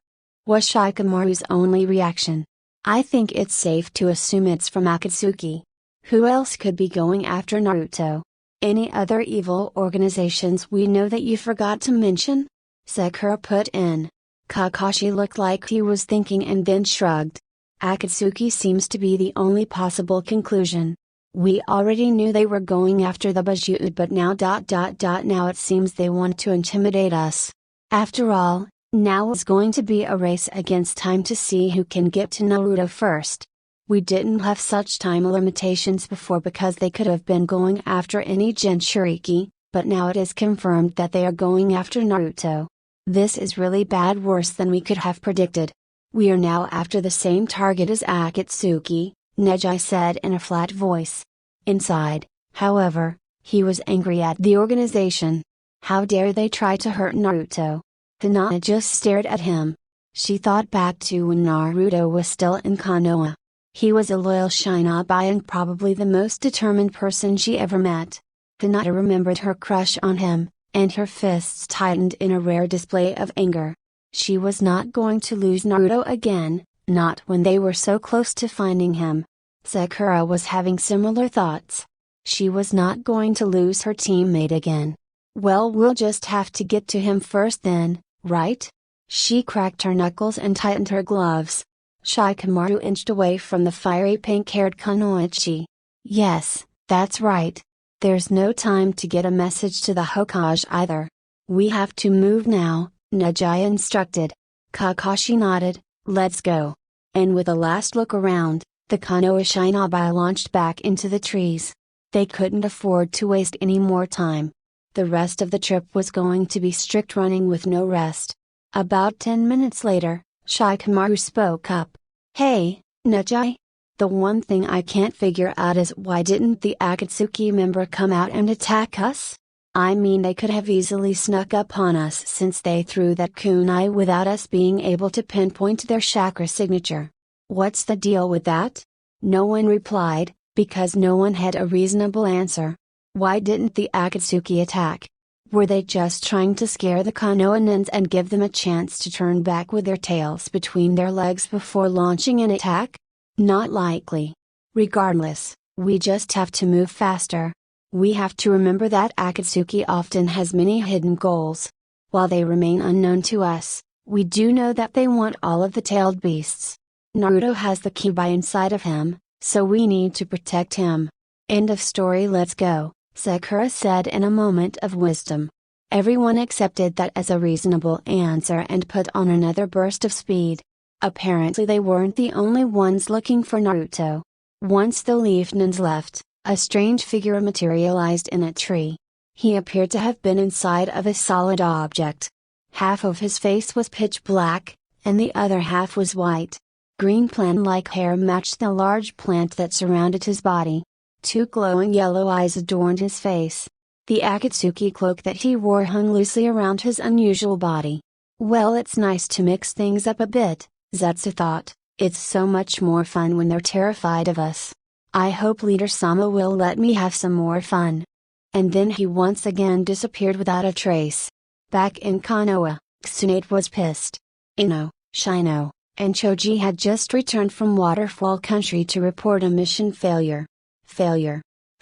Was Shikamaru's only reaction. I think it's safe to assume it's from Akatsuki. Who else could be going after Naruto? Any other evil organizations we know that you forgot to mention? Sakura put in. Kakashi looked like he was thinking and then shrugged. Akatsuki seems to be the only possible conclusion. We already knew they were going after the Banished, but now now it seems they want to intimidate us. After all, now it's going to be a race against time to see who can get to Naruto first. We didn't have such time limitations before because they could have been going after any Jinchuriki, but now it is confirmed that they are going after Naruto. This is really bad, worse than we could have predicted. We are now after the same target as Akatsuki, Neji said in a flat voice. Inside, however, he was angry at the organization. How dare they try to hurt Naruto? Hinata just stared at him. She thought back to when Naruto was still in Konoha. He was a loyal shinobi and probably the most determined person she ever met. Hinata remembered her crush on him, and her fists tightened in a rare display of anger. She was not going to lose Naruto again, not when they were so close to finding him. Sakura was having similar thoughts. She was not going to lose her teammate again. Well, we'll just have to get to him first then, right? She cracked her knuckles and tightened her gloves. Shikamaru inched away from the fiery pink-haired Kunoichi. Yes, that's right. There's no time to get a message to the Hokage either. We have to move now, Neji instructed. Kakashi nodded. Let's go. And with a last look around, the Konoha shinobi launched back into the trees. They couldn't afford to waste any more time. The rest of the trip was going to be strict running with no rest. About 10 minutes later, Shikamaru spoke up. Hey, Neji? The one thing I can't figure out is why didn't the Akatsuki member come out and attack us? I mean, they could have easily snuck up on us since they threw that kunai without us being able to pinpoint their chakra signature. What's the deal with that? No one replied, because no one had a reasonable answer. Why didn't the Akatsuki attack? Were they just trying to scare the Konohans and give them a chance to turn back with their tails between their legs before launching an attack? Not likely. Regardless, we just have to move faster. We have to remember that Akatsuki often has many hidden goals. While they remain unknown to us, we do know that they want all of the tailed beasts. Naruto has the Kibai inside of him, so we need to protect him. End of story. Let's go, Sakura said in a moment of wisdom. Everyone accepted that as a reasonable answer and put on another burst of speed. Apparently they weren't the only ones looking for Naruto. Once the Leafnans left, a strange figure materialized in a tree. He appeared to have been inside of a solid object. Half of his face was pitch black, and the other half was white. Green plant-like hair matched the large plant that surrounded his body. Two glowing yellow eyes adorned his face. The Akatsuki cloak that he wore hung loosely around his unusual body. Well, it's nice to mix things up a bit, Zetsu thought. It's so much more fun when they're terrified of us. I hope Leader Sama will let me have some more fun. And then he once again disappeared without a trace. Back in Konoha, Tsunade was pissed. Ino, Shino, and Choji had just returned from Waterfall country to report a mission failure.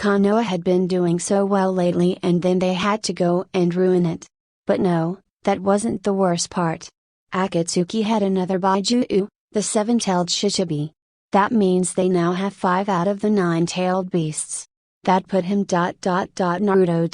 Konoha had been doing so well lately and then they had to go and ruin it. But no, that wasn't the worst part. Akatsuki had another Baiju, the seven-tailed Shichibi. That means they now have 5 out of the 9-tailed beasts. That put him Naruto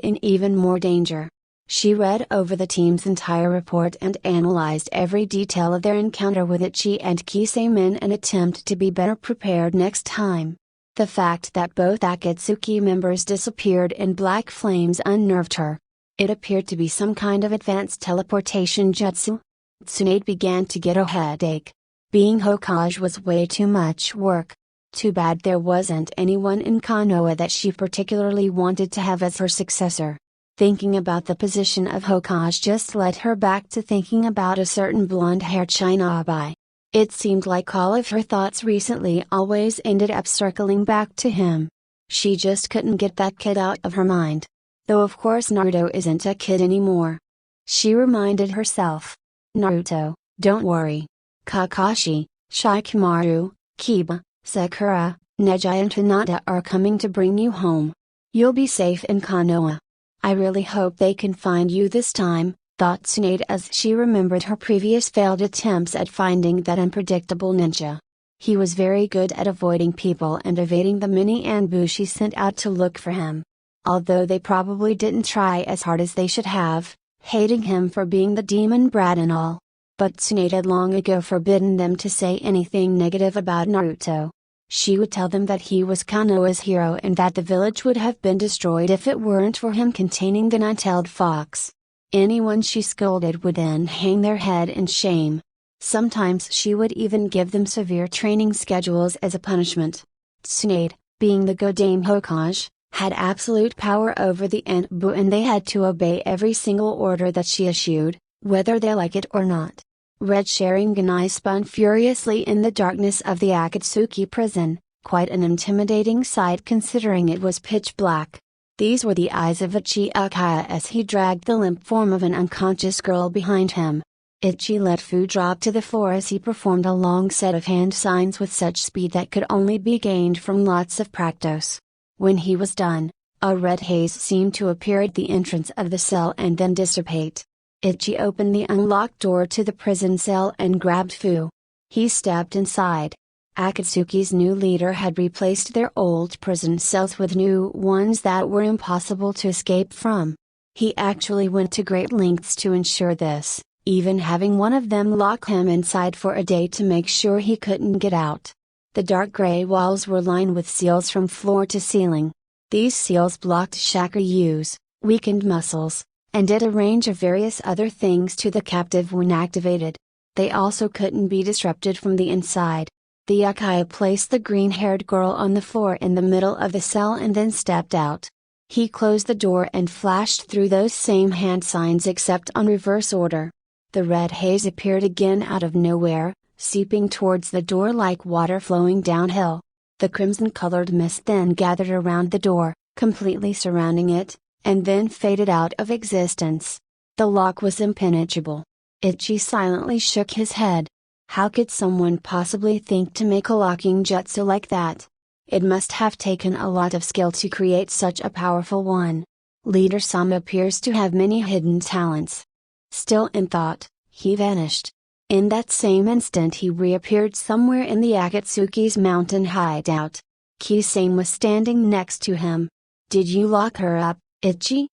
in even more danger. She read over the team's entire report and analyzed every detail of their encounter with Ichi and Kisame in an attempt to be better prepared next time. The fact that both Akatsuki members disappeared in black flames unnerved her. It appeared to be some kind of advanced teleportation jutsu. Tsunade began to get a headache. Being Hokage was way too much work. Too bad there wasn't anyone in Konoha that she particularly wanted to have as her successor. Thinking about the position of Hokage just led her back to thinking about a certain blonde-haired shinobi. It seemed like all of her thoughts recently always ended up circling back to him. She just couldn't get that kid out of her mind. Though of course Naruto isn't a kid anymore. She reminded herself. Naruto, don't worry. Kakashi, Shikamaru, Kiba, Sakura, Neji and Hinata are coming to bring you home. You'll be safe in Konoha. I really hope they can find you this time, thought Tsunade as she remembered her previous failed attempts at finding that unpredictable ninja. He was very good at avoiding people and evading the many Anbu she sent out to look for him. Although they probably didn't try as hard as they should have, hating him for being the demon brat and all. But Tsunade had long ago forbidden them to say anything negative about Naruto. She would tell them that he was Konoha's hero and that the village would have been destroyed if it weren't for him containing the nine-tailed fox. Anyone she scolded would then hang their head in shame. Sometimes she would even give them severe training schedules as a punishment. Tsunade, being the Godame Hokage, had absolute power over the Anbu and they had to obey every single order that she issued, whether they like it or not. Red Sharinganai spun furiously in the darkness of the Akatsuki prison, quite an intimidating sight considering it was pitch black. These were the eyes of Uchiha as he dragged the limp form of an unconscious girl behind him. Ichi let Fu drop to the floor as he performed a long set of hand signs with such speed that could only be gained from lots of practice. When he was done, a red haze seemed to appear at the entrance of the cell and then dissipate. Ichi opened the unlocked door to the prison cell and grabbed Fu. He stepped inside. Akatsuki's new leader had replaced their old prison cells with new ones that were impossible to escape from. He actually went to great lengths to ensure this, even having one of them lock him inside for a day to make sure he couldn't get out. The dark gray walls were lined with seals from floor to ceiling. These seals blocked Shakuryu's weakened muscles, and did a range of various other things to the captive when activated. They also couldn't be disrupted from the inside. The Uchiha placed the green-haired girl on the floor in the middle of the cell and then stepped out. He closed the door and flashed through those same hand signs except on reverse order. The red haze appeared again out of nowhere, seeping towards the door like water flowing downhill. The crimson-colored mist then gathered around the door, completely surrounding it, and then faded out of existence. The lock was impenetrable. Ichi silently shook his head. How could someone possibly think to make a locking jutsu like that? It must have taken a lot of skill to create such a powerful one. Leader Sama appears to have many hidden talents. Still in thought, he vanished. In that same instant he reappeared somewhere in the Akatsuki's mountain hideout. Kisame was standing next to him. Did you lock her up, Ichi?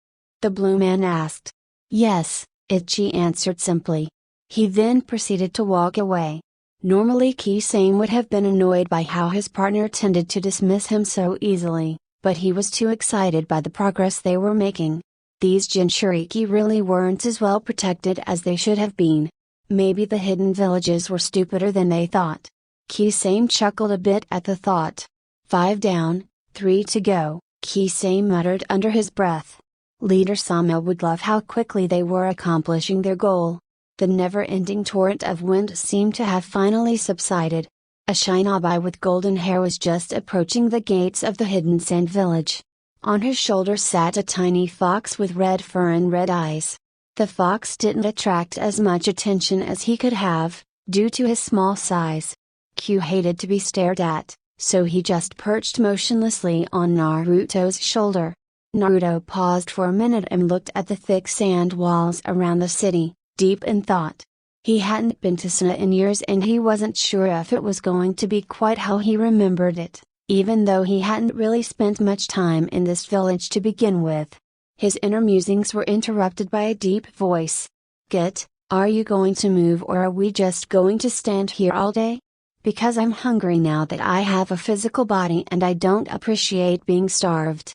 The blue man asked. Yes, Ichi answered simply. He then proceeded to walk away. Normally Kisame would have been annoyed by how his partner tended to dismiss him so easily, but he was too excited by the progress they were making. These Jinchuriki really weren't as well protected as they should have been. Maybe the hidden villages were stupider than they thought. Kisame chuckled a bit at the thought. 5 down, 3 to go. Kisame muttered under his breath. Leader Sama would love how quickly they were accomplishing their goal. The never-ending torrent of wind seemed to have finally subsided. A shinobi with golden hair was just approaching the gates of the hidden sand village. On his shoulder sat a tiny fox with red fur and red eyes. The fox didn't attract as much attention as he could have, due to his small size. Q hated to be stared at, so he just perched motionlessly on Naruto's shoulder. Naruto paused for a minute and looked at the thick sand walls around the city, deep in thought. He hadn't been to Suna in years and he wasn't sure if it was going to be quite how he remembered it, even though he hadn't really spent much time in this village to begin with. His inner musings were interrupted by a deep voice. "Get, are you going to move or are we just going to stand here all day? Because I'm hungry now that I have a physical body and I don't appreciate being starved."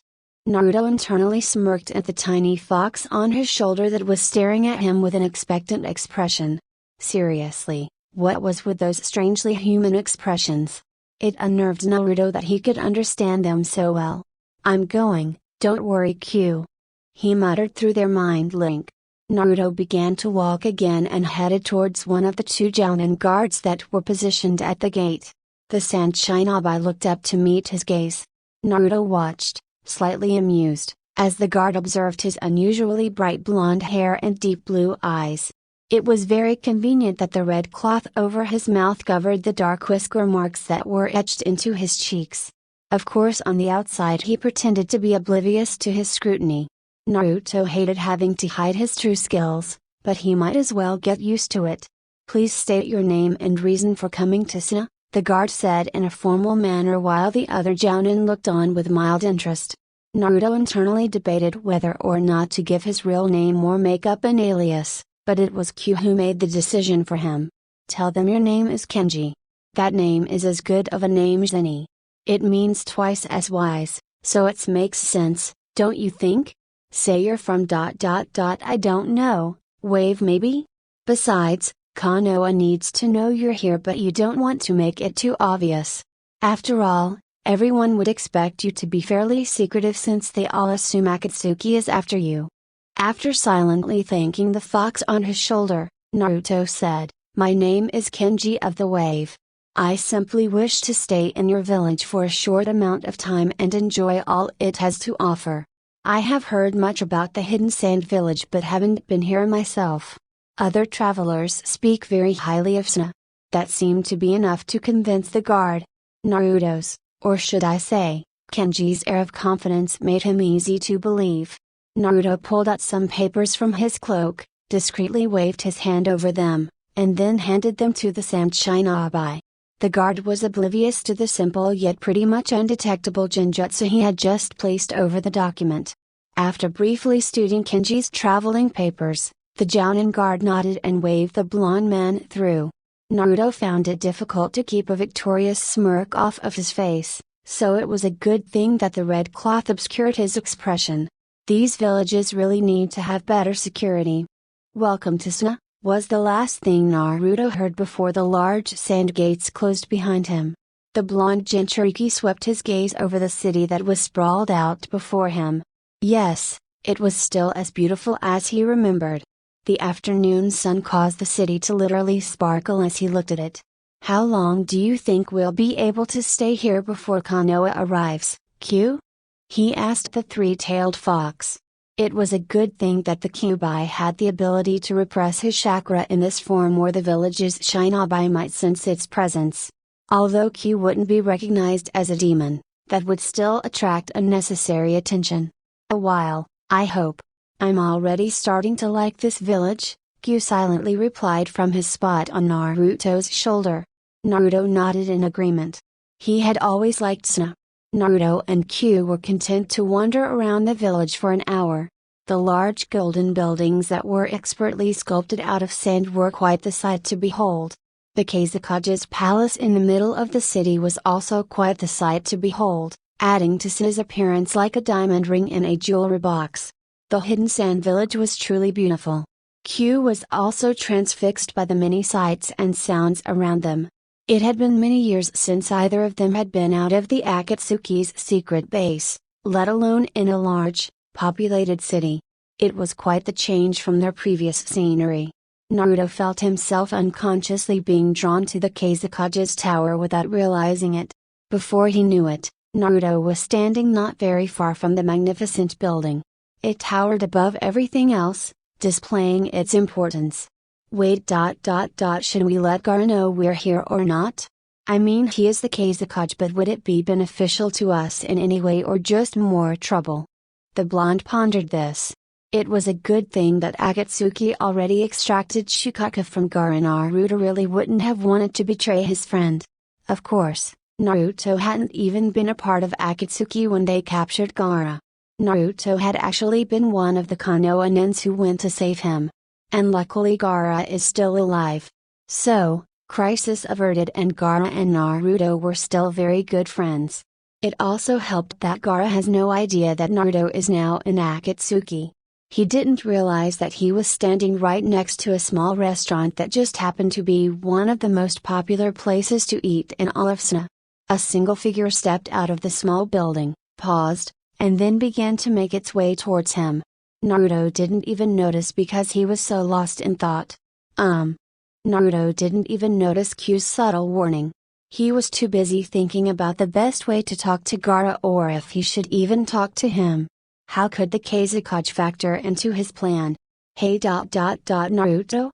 Naruto internally smirked at the tiny fox on his shoulder that was staring at him with an expectant expression. Seriously, what was with those strangely human expressions? It unnerved Naruto that he could understand them so well. "I'm going, don't worry Q," he muttered through their mind link. Naruto began to walk again and headed towards one of the two Jounin guards that were positioned at the gate. The Sand Shinobi looked up to meet his gaze. Naruto watched, slightly amused, as the guard observed his unusually bright blonde hair and deep blue eyes. It was very convenient that the red cloth over his mouth covered the dark whisker marks that were etched into his cheeks. Of course on the outside he pretended to be oblivious to his scrutiny. Naruto hated having to hide his true skills, but he might as well get used to it. "Please state your name and reason for coming to Suna," the guard said in a formal manner while the other Jounin looked on with mild interest. Naruto internally debated whether or not to give his real name or make up an alias, but it was Q who made the decision for him. "Tell them your name is Kenji. That name is as good of a name as any. It means twice as wise, so it makes sense, don't you think? Say you're from ... I don't know, Wave maybe? Besides, Konoha needs to know you're here but you don't want to make it too obvious. After all, everyone would expect you to be fairly secretive since they all assume Akatsuki is after you." After silently thanking the fox on his shoulder, Naruto said, "My name is Kenji of the Wave. I simply wish to stay in your village for a short amount of time and enjoy all it has to offer. I have heard much about the Hidden Sand Village but haven't been here myself. Other travelers speak very highly of Suna." That seemed to be enough to convince the guard. Naruto's, or should I say, Kenji's air of confidence made him easy to believe. Naruto pulled out some papers from his cloak, discreetly waved his hand over them, and then handed them to the Sand Shinobi. The guard was oblivious to the simple yet pretty much undetectable genjutsu he had just placed over the document. After briefly studying Kenji's traveling papers, the Jounin guard nodded and waved the blonde man through. Naruto found it difficult to keep a victorious smirk off of his face, so it was a good thing that the red cloth obscured his expression. These villages really need to have better security. "Welcome to Suna," was the last thing Naruto heard before the large sand gates closed behind him. The blonde Jinchuriki swept his gaze over the city that was sprawled out before him. Yes, it was still as beautiful as he remembered. The afternoon sun caused the city to literally sparkle as he looked at it. "How long do you think we'll be able to stay here before Konoha arrives, Q?" he asked the three-tailed fox. It was a good thing that the Kyuubi had the ability to repress his chakra in this form or the village's shinobi might sense its presence. Although Q wouldn't be recognized as a demon, that would still attract unnecessary attention. "A while, I hope. I'm already starting to like this village," Q silently replied from his spot on Naruto's shoulder. Naruto nodded in agreement. He had always liked Suna. Naruto and Q were content to wander around the village for an hour. The large golden buildings that were expertly sculpted out of sand were quite the sight to behold. The Kazekage's palace in the middle of the city was also quite the sight to behold, adding to Suna's appearance like a diamond ring in a jewelry box. The Hidden Sand Village was truly beautiful. Q was also transfixed by the many sights and sounds around them. It had been many years since either of them had been out of the Akatsuki's secret base, let alone in a large, populated city. It was quite the change from their previous scenery. Naruto felt himself unconsciously being drawn to the Kazekage's tower without realizing it. Before he knew it, Naruto was standing not very far from the magnificent building. It towered above everything else, displaying its importance. "Wait. Should we let Gaara know we're here or not?" I mean, he is the Kazekage, but would it be beneficial to us in any way or just more trouble? The blonde pondered this. It was a good thing that Akatsuki already extracted Shikaka from Gaara. Naruto really wouldn't have wanted to betray his friend. Of course, Naruto hadn't even been a part of Akatsuki when they captured Gaara. Naruto had actually been one of the Konoha nuns who went to save him. And luckily Gaara is still alive. So, crisis averted, and Gaara and Naruto were still very good friends. It also helped that Gaara has no idea that Naruto is now in Akatsuki. He didn't realize that he was standing right next to a small restaurant that just happened to be one of the most popular places to eat in all of Suna. A single figure stepped out of the small building, paused, and then began to make its way towards him. Naruto didn't even notice because he was so lost in thought. Naruto didn't even notice Q's subtle warning. He was too busy thinking about the best way to talk to Gaara, or if he should even talk to him. How could the Kazekage factor into his plan? Hey Naruto?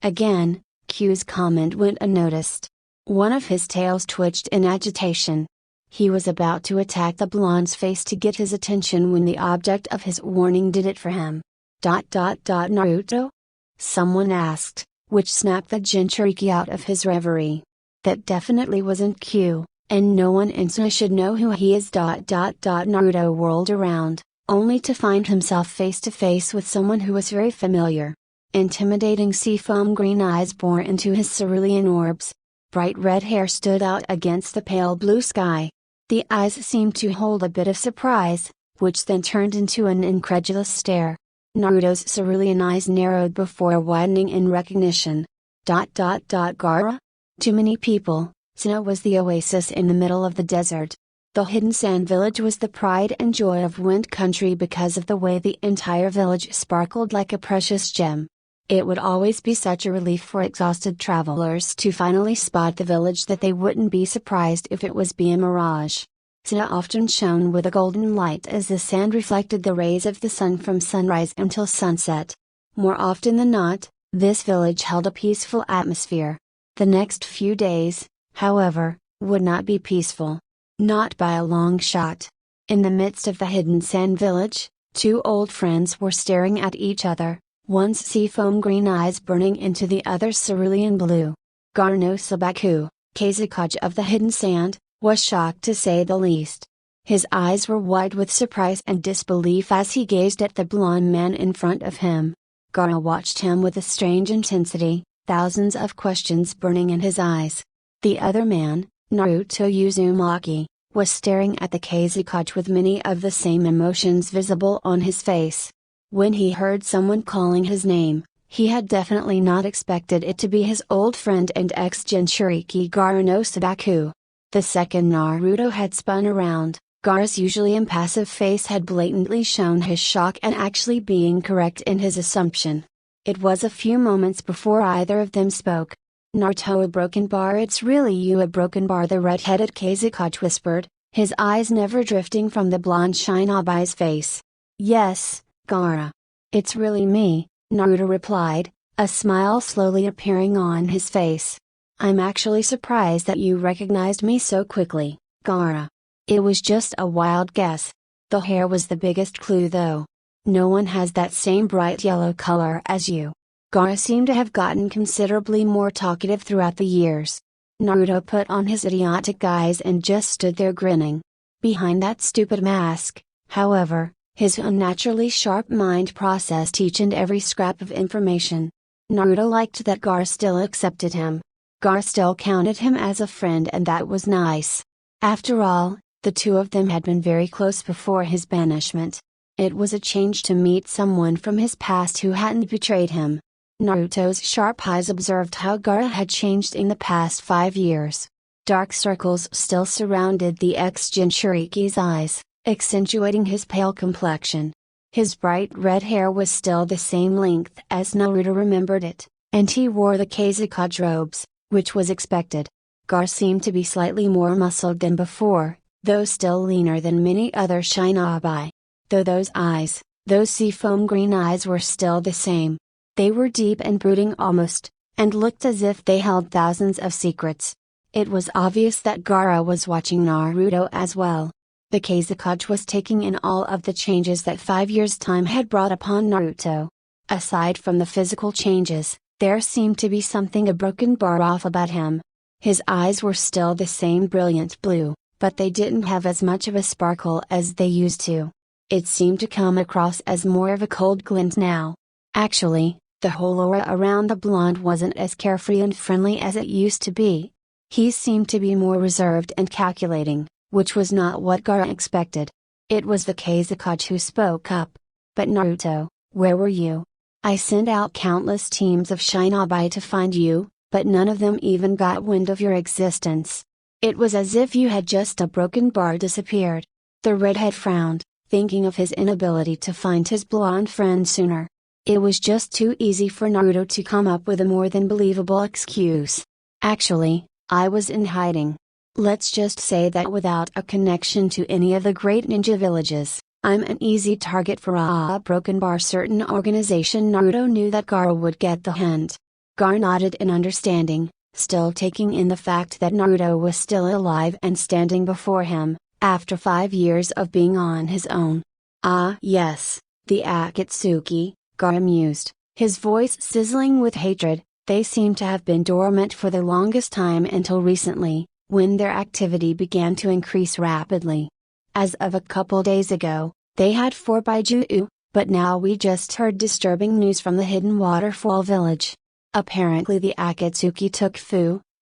Again, Q's comment went unnoticed. One of his tails twitched in agitation. He was about to attack the blonde's face to get his attention when the object of his warning did it for him. Naruto? Someone asked, which snapped the Jinchuriki out of his reverie. That definitely wasn't Q, and no one in Suna should know who he is. Naruto whirled around, only to find himself face to face with someone who was very familiar. Intimidating seafoam green eyes bore into his cerulean orbs. Bright red hair stood out against the pale blue sky. The eyes seemed to hold a bit of surprise, which then turned into an incredulous stare. Naruto's cerulean eyes narrowed before widening in recognition. Gaara? To many people, Suna was the oasis in the middle of the desert. The hidden sand village was the pride and joy of Wind Country because of the way the entire village sparkled like a precious gem. It would always be such a relief for exhausted travelers to finally spot the village that they wouldn't be surprised if it was a mirage. Suna often shone with a golden light as the sand reflected the rays of the sun from sunrise until sunset. More often than not, this village held a peaceful atmosphere. The next few days, however, would not be peaceful. Not by a long shot. In the midst of the hidden sand village, two old friends were staring at each other, one's seafoam green eyes burning into the other's cerulean blue. Gaara no Sabaku, Kazekage of the hidden sand, was shocked to say the least. His eyes were wide with surprise and disbelief as he gazed at the blonde man in front of him. Gaara watched him with a strange intensity, thousands of questions burning in his eyes. The other man, Naruto Uzumaki, was staring at the Kazekage with many of the same emotions visible on his face. When he heard someone calling his name, he had definitely not expected it to be his old friend and ex-Jinchuriki Gaara no Sabaku. The second Naruto had spun around, Gaara's usually impassive face had blatantly shown his shock and actually being correct in his assumption. It was a few moments before either of them spoke. Naruto, a broken bar. It's really you, a broken bar, the red-headed Kazekage whispered, his eyes never drifting from the blonde Shinobi's face. Yes, Gaara. It's really me, Naruto replied, a smile slowly appearing on his face. I'm actually surprised that you recognized me so quickly, Gaara. It was just a wild guess. The hair was the biggest clue though. No one has that same bright yellow color as you. Gaara seemed to have gotten considerably more talkative throughout the years. Naruto put on his idiotic eyes and just stood there grinning. Behind that stupid mask, however, his unnaturally sharp mind processed each and every scrap of information. Naruto liked that Gaara still accepted him. Gaara still counted him as a friend, and that was nice. After all, the two of them had been very close before his banishment. It was a change to meet someone from his past who hadn't betrayed him. Naruto's sharp eyes observed how Gaara had changed in the past 5 years. Dark circles still surrounded the ex-Jinchuriki's eyes, accentuating his pale complexion. His bright red hair was still the same length as Naruto remembered it, and he wore the Kazekage robes, which was expected. Gaara seemed to be slightly more muscled than before, though still leaner than many other shinobi. Though those eyes, those seafoam green eyes, were still the same. They were deep and brooding almost, and looked as if they held thousands of secrets. It was obvious that Gaara was watching Naruto as well. The Kazekage was taking in all of the changes that 5 years' time had brought upon Naruto. Aside from the physical changes, there seemed to be something a broken bar off about him. His eyes were still the same brilliant blue, but they didn't have as much of a sparkle as they used to. It seemed to come across as more of a cold glint now. Actually, the whole aura around the blonde wasn't as carefree and friendly as it used to be. He seemed to be more reserved and calculating, which was not what Gaara expected. It was the Kazekage who spoke up. "But Naruto, where were you? I sent out countless teams of shinobi to find you, but none of them even got wind of your existence. It was as if you had just a broken bar disappeared." The redhead frowned, thinking of his inability to find his blonde friend sooner. It was just too easy for Naruto to come up with a more than believable excuse. "Actually, I was in hiding. Let's just say that without a connection to any of the great ninja villages, I'm an easy target for a broken bar certain organization." Naruto knew that Gaara would get the hint. Gaara nodded in understanding, still taking in the fact that Naruto was still alive and standing before him, after 5 years of being on his own. "Ah yes, the Akatsuki," Gaara mused, his voice sizzling with hatred. "They seem to have been dormant for the longest time until recently, when their activity began to increase rapidly. As of a couple days ago, they had 4 Baiju, but now we just heard disturbing news from the hidden Waterfall village. Apparently the Akatsuki took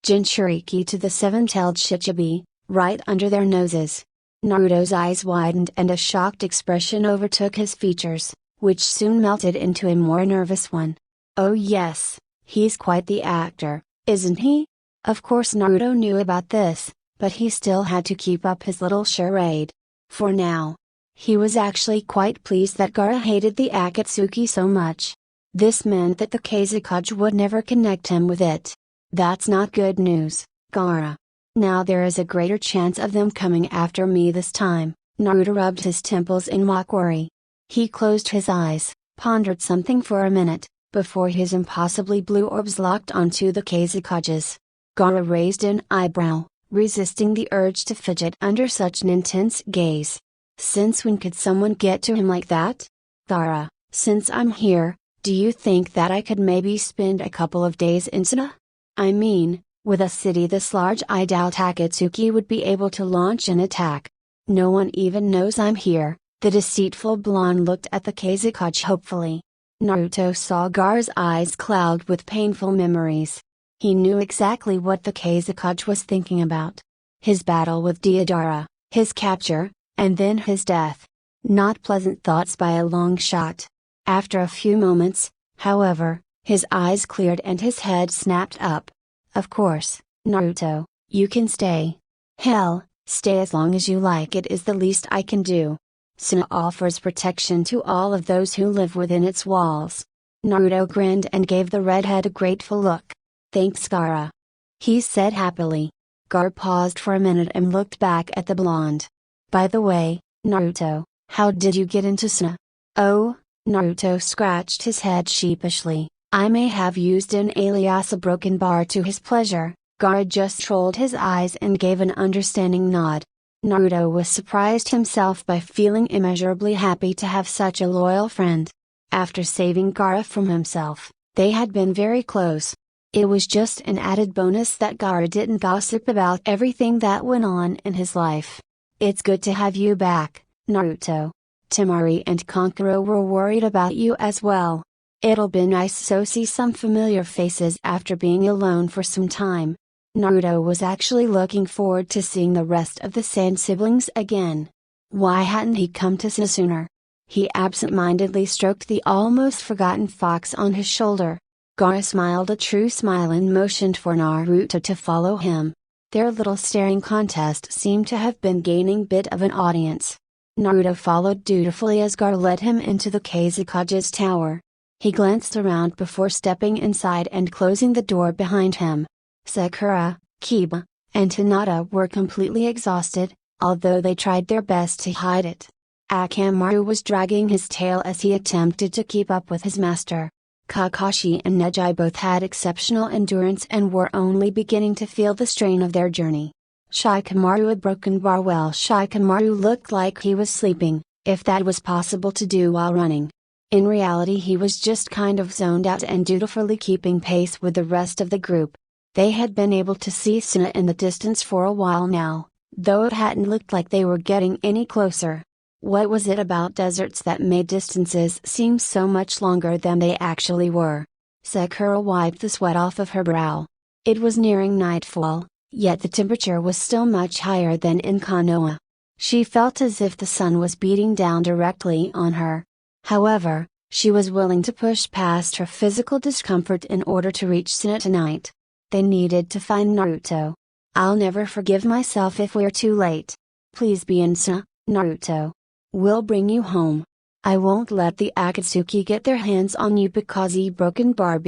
Jinchuriki to the 7-tailed Shichibi, right under their noses." Naruto's eyes widened and a shocked expression overtook his features, which soon melted into a more nervous one. "Oh yes, he's quite the actor, isn't he?" Of course Naruto knew about this, but he still had to keep up his little charade. For now, he was actually quite pleased that Gaara hated the Akatsuki so much. This meant that the Kazekage would never connect him with it. "That's not good news, Gaara. Now there is a greater chance of them coming after me this time." Naruto rubbed his temples in mock worry. He closed his eyes, pondered something for a minute, before his impossibly blue orbs locked onto the Kazekage's. Gaara raised an eyebrow, resisting the urge to fidget under such an intense gaze. Since when could someone get to him like that? "Gaara, since I'm here, do you think that I could maybe spend a couple of days in Suna? I mean, with a city this large I doubt Akatsuki would be able to launch an attack. No one even knows I'm here." The deceitful blonde looked at the Kazekage hopefully. Naruto saw Gaara's eyes cloud with painful memories. He knew exactly what the Kazekage was thinking about. His battle with Deidara, his capture, and then his death. Not pleasant thoughts by a long shot. After a few moments, however, his eyes cleared and his head snapped up. "Of course, Naruto, you can stay. Hell, stay as long as you like. It is the least I can do. Suna offers protection to all of those who live within its walls." Naruto grinned and gave the redhead a grateful look. "Thanks Gaara," he said happily. Gaara paused for a minute and looked back at the blonde. "By the way, Naruto, how did you get into Suna?" "Oh," Naruto scratched his head sheepishly, "I may have used an alias a broken bar to his pleasure." Gaara just rolled his eyes and gave an understanding nod. Naruto was surprised himself by feeling immeasurably happy to have such a loyal friend. After saving Gaara from himself, they had been very close. It was just an added bonus that Gaara didn't gossip about everything that went on in his life. "It's good to have you back, Naruto. Temari and Kankuro were worried about you as well. It'll be nice to see some familiar faces after being alone for some time." Naruto was actually looking forward to seeing the rest of the Sand siblings again. Why hadn't he come to Suna sooner? He absent-mindedly stroked the almost forgotten fox on his shoulder. Gaara smiled a true smile and motioned for Naruto to follow him. Their little staring contest seemed to have been gaining bit of an audience. Naruto followed dutifully as Gaara led him into the Kazekage's tower. He glanced around before stepping inside and closing the door behind him. Sakura, Kiba, and Hinata were completely exhausted, although they tried their best to hide it. Akamaru was dragging his tail as he attempted to keep up with his master. Kakashi and Neji both had exceptional endurance and were only beginning to feel the strain of their journey. Shikamaru a broken bar. Well, Shikamaru looked like he was sleeping, if that was possible to do while running. In reality he was just kind of zoned out and dutifully keeping pace with the rest of the group. They had been able to see Suna in the distance for a while now, though it hadn't looked like they were getting any closer. What was it about deserts that made distances seem so much longer than they actually were? Sakura wiped the sweat off of her brow. It was nearing nightfall, yet the temperature was still much higher than in Konoha. She felt as if the sun was beating down directly on her. However, she was willing to push past her physical discomfort in order to reach Suna tonight. They needed to find Naruto. I'll never forgive myself if we're too late. Please be in Suna, Naruto. We'll bring you home. I won't let the Akatsuki get their hands on you because he broken bar.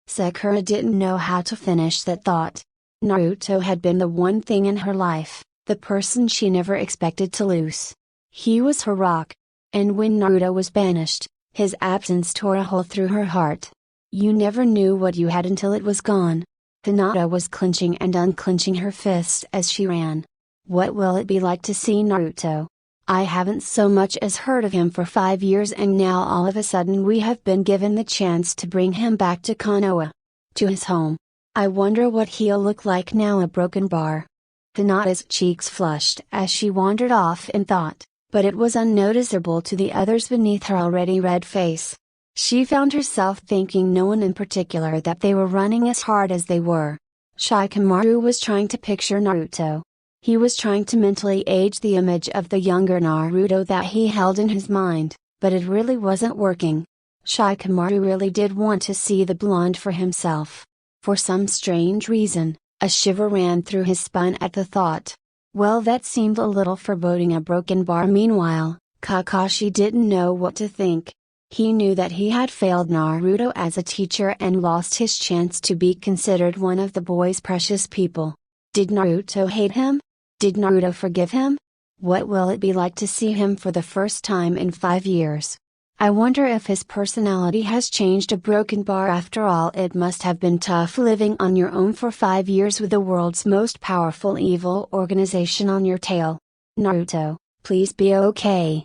Sakura didn't know how to finish that thought. Naruto had been the one thing in her life, the person she never expected to lose. He was her rock. And when Naruto was banished, his absence tore a hole through her heart. You never knew what you had until it was gone. Hinata was clenching and unclenching her fists as she ran. What will it be like to see Naruto? I haven't so much as heard of him for 5 years, and now all of a sudden we have been given the chance to bring him back to Konoha. To his home. I wonder what he'll look like now. A broken bar. Hinata's cheeks flushed as she wandered off in thought, but it was unnoticeable to the others beneath her already red face. She found herself thanking no one in particular that they were running as hard as they were. Shikamaru was trying to picture Naruto. He was trying to mentally age the image of the younger Naruto that he held in his mind, but it really wasn't working. Shikamaru really did want to see the blonde for himself. For some strange reason, a shiver ran through his spine at the thought. Well, that seemed a little foreboding. A broken bar. Meanwhile, Kakashi didn't know what to think. He knew that he had failed Naruto as a teacher and lost his chance to be considered one of the boy's precious people. Did Naruto hate him? Did Naruto forgive him? What will it be like to see him for the first time in 5 years? I wonder if his personality has changed. A broken bar. After all, it must have been tough living on your own for 5 years with the world's most powerful evil organization on your tail. Naruto, please be okay.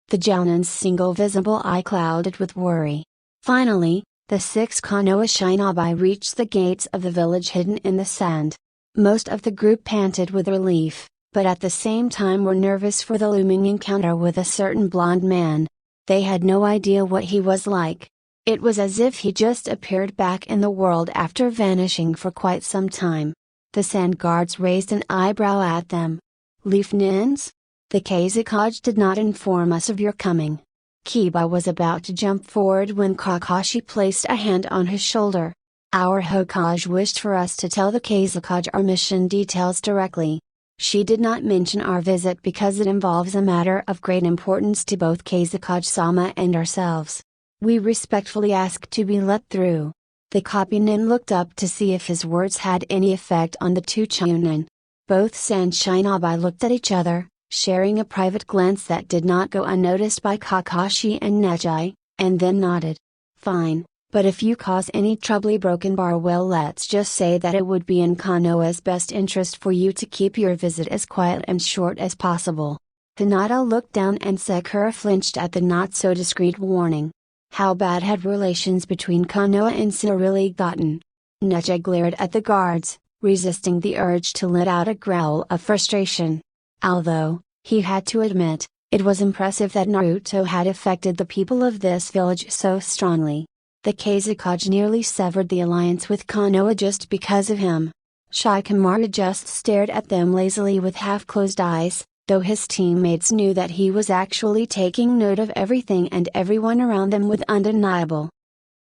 The Jounen's single visible eye clouded with worry. Finally, the 6 Konoha shinobi reached the gates of the village hidden in the sand. Most of the group panted with relief, but at the same time were nervous for the looming encounter with a certain blonde man. They had no idea what he was like. It was as if he just appeared back in the world after vanishing for quite some time. The sand guards raised an eyebrow at them. Leaf Nins? The Kazekage did not inform us of your coming. Kiba was about to jump forward when Kakashi placed a hand on his shoulder. Our Hokage wished for us to tell the Kazekage our mission details directly. She did not mention our visit because it involves a matter of great importance to both Kazekage-sama and ourselves. We respectfully ask to be let through. The copy-nin looked up to see if his words had any effect on the 2 Chunin. Both Sand Shinobi looked at each other, sharing a private glance that did not go unnoticed by Kakashi and Neji, and then nodded. Fine. But if you cause any trouble, broken bar, well, let's just say that it would be in Konoha's best interest for you to keep your visit as quiet and short as possible. Hinata looked down and Sakura flinched at the not so discreet warning. How bad had relations between Konoha and Suna really gotten? Neji glared at the guards, resisting the urge to let out a growl of frustration. Although, he had to admit, it was impressive that Naruto had affected the people of this village so strongly. The Kazekage nearly severed the alliance with Konoha just because of him. Shikamaru just stared at them lazily with half-closed eyes, though his teammates knew that he was actually taking note of everything and everyone around them with undeniable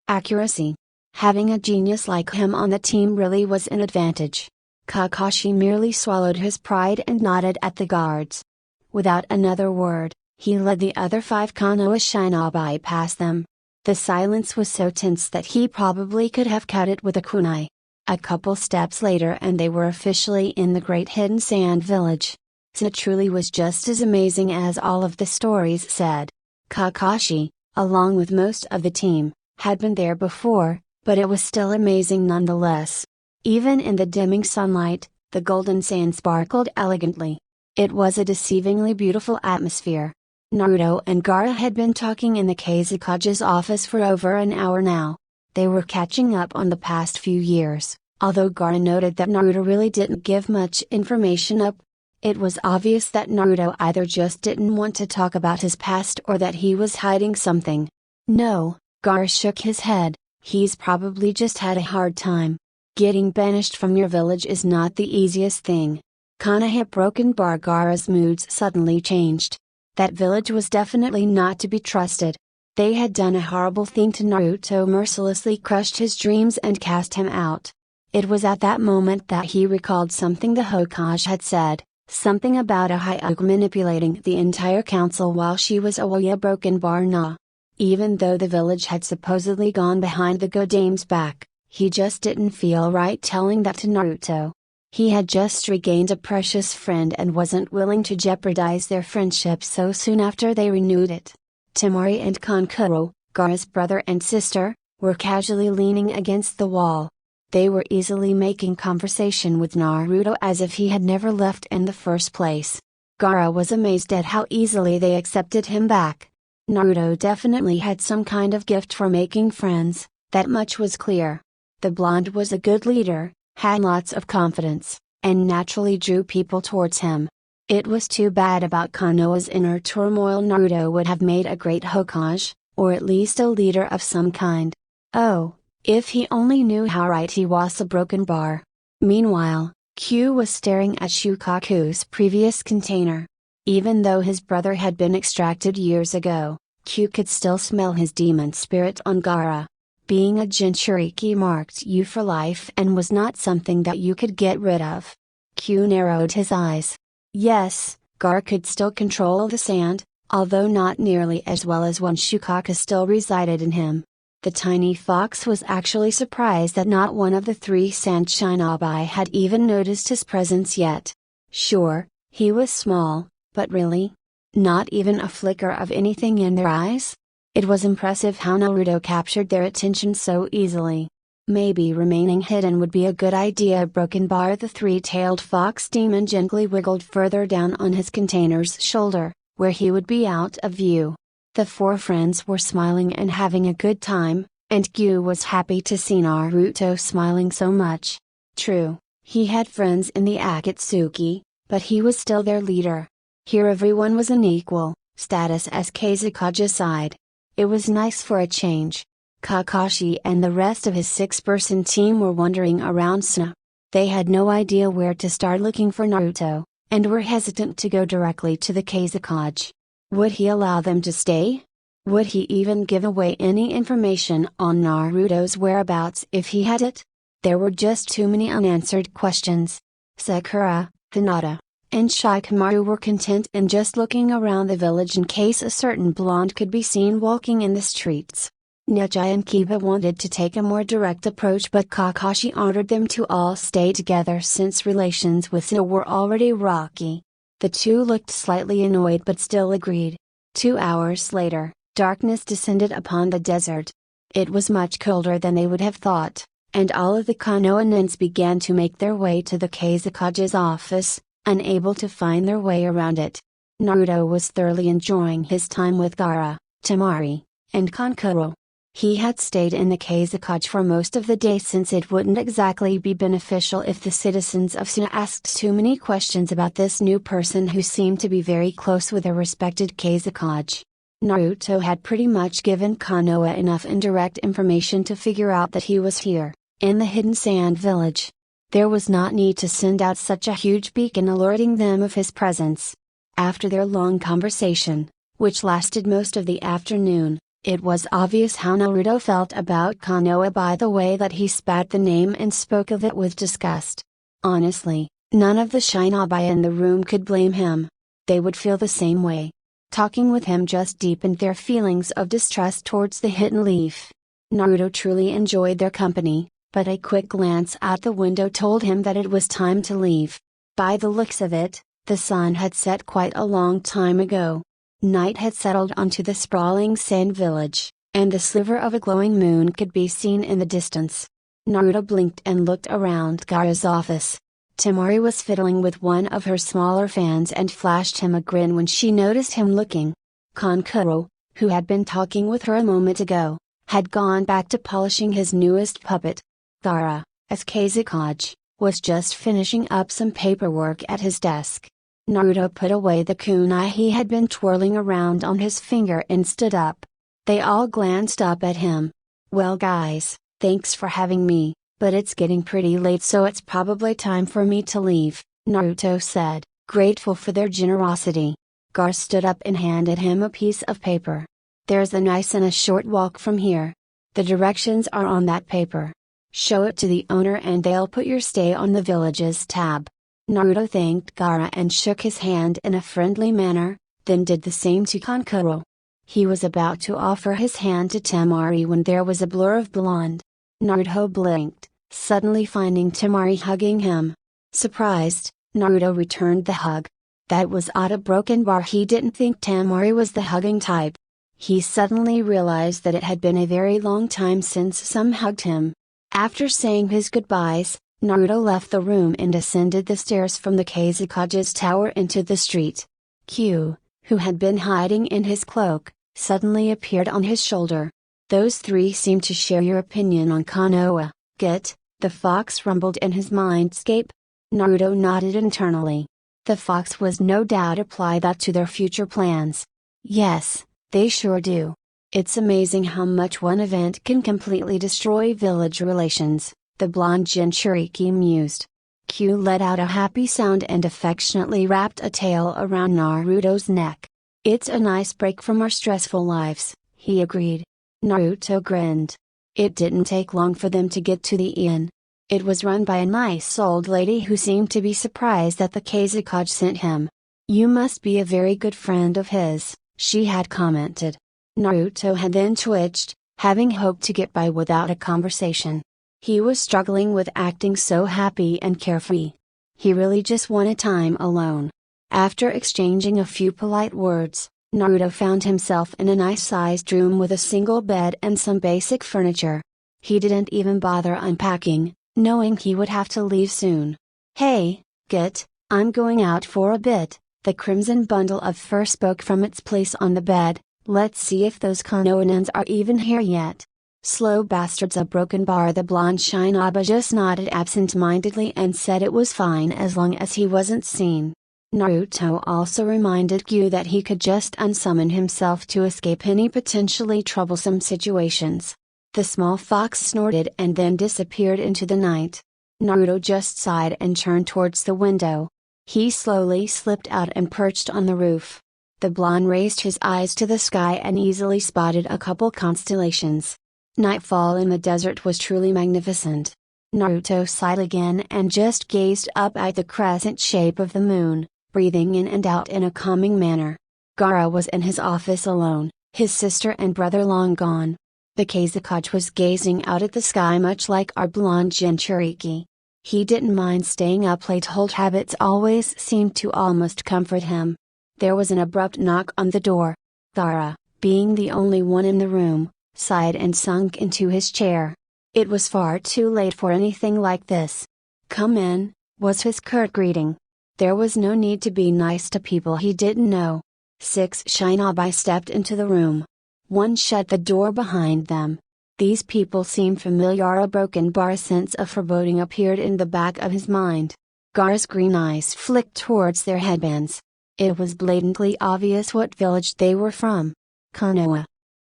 accuracy. Having a genius like him on the team really was an advantage. Kakashi merely swallowed his pride and nodded at the guards. Without another word, he led the other 5 Konoha shinobi past them. The silence was so tense that he probably could have cut it with a kunai. A couple steps later and they were officially in the great hidden sand village. Suna truly was just as amazing as all of the stories said. Kakashi, along with most of the team, had been there before, but it was still amazing nonetheless. Even in the dimming sunlight, the golden sand sparkled elegantly. It was a deceivingly beautiful atmosphere. Naruto and Gaara had been talking in the Kazekage's office for over an hour now. They were catching up on the past few years, although Gaara noted that Naruto really didn't give much information up. It was obvious that Naruto either just didn't want to talk about his past or that he was hiding something. No, Gaara shook his head, he's probably just had a hard time. Getting banished from your village is not the easiest thing. Kana hit broken bar. Gaara's moods suddenly changed. That village was definitely not to be trusted. They had done a horrible thing to Naruto, mercilessly crushed his dreams and cast him out. It was at that moment that he recalled something the Hokage had said, something about a Hyuga manipulating the entire council while she was away at Broken Bar Na. Even though the village had supposedly gone behind the Godame's back, he just didn't feel right telling that to Naruto. He had just regained a precious friend and wasn't willing to jeopardize their friendship so soon after they renewed it. Temari and Kankuro, Gaara's brother and sister, were casually leaning against the wall. They were easily making conversation with Naruto as if he had never left in the first place. Gaara was amazed at how easily they accepted him back. Naruto definitely had some kind of gift for making friends, that much was clear. The blonde was a good leader, had lots of confidence, and naturally drew people towards him. It was too bad about Konoha's inner turmoil. Naruto would have made a great Hokage, or at least a leader of some kind. Oh, if he only knew how right he was. A broken bar. Meanwhile, Q was staring at Shukaku's previous container. Even though his brother had been extracted years ago, Q could still smell his demon spirit on Gaara. Being a Jinchuriki marked you for life and was not something that you could get rid of. Q narrowed his eyes. Yes, Gaara could still control the sand, although not nearly as well as when Shukaku still resided in him. The tiny fox was actually surprised that not one of the three sand shinobi had even noticed his presence yet. Sure, he was small, but really? Not even a flicker of anything in their eyes? It was impressive how Naruto captured their attention so easily. Maybe remaining hidden would be a good idea. Broken bar. The three-tailed fox demon gently wiggled further down on his container's shoulder, where he would be out of view. The four friends were smiling and having a good time, and Q was happy to see Naruto smiling so much. True, he had friends in the Akatsuki, but he was still their leader. Here everyone was an equal status as Kazekage aside. It was nice for a change. Kakashi and the rest of his six-person team were wandering around Suna. They had no idea where to start looking for Naruto, and were hesitant to go directly to the Kazekage. Would he allow them to stay? Would he even give away any information on Naruto's whereabouts if he had it? There were just too many unanswered questions. Sakura, Hinata, and Shikamaru were content in just looking around the village in case a certain blonde could be seen walking in the streets. Neji and Kiba wanted to take a more direct approach, but Kakashi ordered them to all stay together since relations with Suna were already rocky. The two looked slightly annoyed but still agreed. 2 hours later, darkness descended upon the desert. It was much colder than they would have thought, and all of the Konohans began to make their way to the Kazekage's office, unable to find their way around it. Naruto was thoroughly enjoying his time with Gaara, Temari, and Kankuro. He had stayed in the Kazekage for most of the day since it wouldn't exactly be beneficial if the citizens of Suna asked too many questions about this new person who seemed to be very close with a respected Kazekage. Naruto had pretty much given Konoha enough indirect information to figure out that he was here, in the hidden sand village. There was not need to send out such a huge beacon alerting them of his presence. After their long conversation, which lasted most of the afternoon, it was obvious how Naruto felt about Konoha by the way that he spat the name and spoke of it with disgust. Honestly, none of the shinobi in the room could blame him. They would feel the same way. Talking with him just deepened their feelings of distrust towards the hidden leaf. Naruto truly enjoyed their company, but a quick glance out the window told him that it was time to leave. By the looks of it, the sun had set quite a long time ago. Night had settled onto the sprawling sand village, and the sliver of a glowing moon could be seen in the distance. Naruto blinked and looked around Gaara's office. Temari was fiddling with one of her smaller fans and flashed him a grin when she noticed him looking. Kankuro, who had been talking with her a moment ago, had gone back to polishing his newest puppet. Gaara, as Kazekage, was just finishing up some paperwork at his desk. Naruto put away the kunai he had been twirling around on his finger and stood up. They all glanced up at him. "Well guys, thanks for having me, but it's getting pretty late so it's probably time for me to leave," Naruto said, grateful for their generosity. Gaara stood up and handed him a piece of paper. "There's a nice and a short walk from here. The directions are on that paper. Show it to the owner and they'll put your stay on the village's tab." Naruto thanked Gaara and shook his hand in a friendly manner, then did the same to Kankuro. He was about to offer his hand to Temari when there was a blur of blonde. Naruto blinked, suddenly finding Temari hugging him. Surprised, Naruto returned the hug. That was odd, a broken bar. He didn't think Temari was the hugging type. He suddenly realized that it had been a very long time since some hugged him. After saying his goodbyes, Naruto left the room and ascended the stairs from the Kazekage's tower into the street. Q, who had been hiding in his cloak, suddenly appeared on his shoulder. "Those three seem to share your opinion on Konoha, Get," the fox rumbled in his mindscape. Naruto nodded internally. The fox was no doubt apply that to their future plans. "Yes, they sure do. It's amazing how much one event can completely destroy village relations," the blonde Jinchuriki mused. Q let out a happy sound and affectionately wrapped a tail around Naruto's neck. "It's a nice break from our stressful lives," he agreed. Naruto grinned. It didn't take long for them to get to the inn. It was run by a nice old lady who seemed to be surprised that the Kazekage sent him. "You must be a very good friend of his," she had commented. Naruto had then twitched, having hoped to get by without a conversation. He was struggling with acting so happy and carefree. He really just wanted time alone. After exchanging a few polite words, Naruto found himself in a nice-sized room with a single bed and some basic furniture. He didn't even bother unpacking, knowing he would have to leave soon. "Hey, Get, I'm going out for a bit," the crimson bundle of fur spoke from its place on the bed. "Let's see if those Konohans are even here yet." "Slow bastards," a broken bar. The blonde Shinobi just nodded absent-mindedly and said it was fine as long as he wasn't seen. Naruto also reminded Gyu that he could just unsummon himself to escape any potentially troublesome situations. The small fox snorted and then disappeared into the night. Naruto just sighed and turned towards the window. He slowly slipped out and perched on the roof. The blonde raised his eyes to the sky and easily spotted a couple constellations. Nightfall in the desert was truly magnificent. Naruto sighed again and just gazed up at the crescent shape of the moon, breathing in and out in a calming manner. Gaara was in his office alone, his sister and brother long gone. The Kazekage was gazing out at the sky much like our blonde Jinchuriki. He didn't mind staying up late. Old habits always seemed to almost comfort him. There was an abrupt knock on the door. Gaara, being the only one in the room, sighed and sunk into his chair. It was far too late for anything like this. "Come in," was his curt greeting. There was no need to be nice to people he didn't know. 6 Shinobi stepped into the room. One shut the door behind them. These people seemed familiar. A broken bar sense of foreboding appeared in the back of his mind. Gaara's green eyes flicked towards their headbands. It was blatantly obvious what village they were from. Konoha.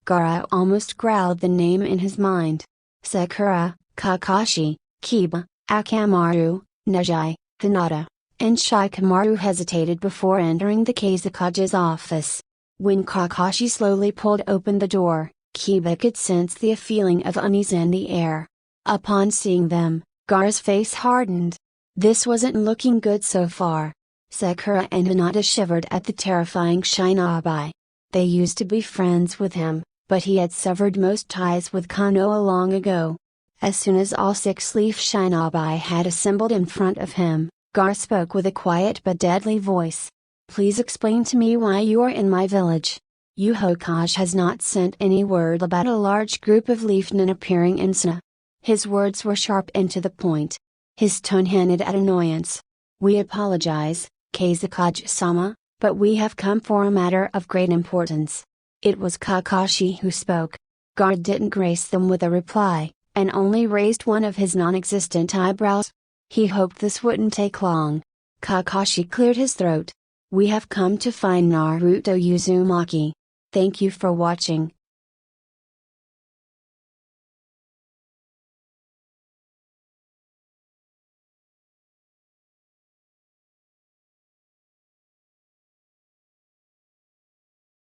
Gaara almost growled the name in his mind. Sakura, Kakashi, Kiba, Akamaru, Neji, Hinata, and Shikamaru hesitated before entering the Kazekage's office. When Kakashi slowly pulled open the door, Kiba could sense the feeling of unease in the air. Upon seeing them, Gaara's face hardened. This wasn't looking good so far. Sakura and Hinata shivered at the terrifying Shinobi. They used to be friends with him, but he had severed most ties with Konoha long ago. As soon as all 6 Leaf Shinobi had assembled in front of him, Gaara spoke with a quiet but deadly voice. Please explain to me why you are in my village. Yu Hokage has not sent any word about a large group of leafmen appearing in Suna. His words were sharp and to the point. His tone hinted at annoyance. We apologize, Kazekage-sama, but we have come for a matter of great importance. It was Kakashi who spoke. Gaara didn't grace them with a reply, and only raised one of his non-existent eyebrows. He hoped this wouldn't take long. Kakashi cleared his throat. We have come to find Naruto Uzumaki. Thank you for watching.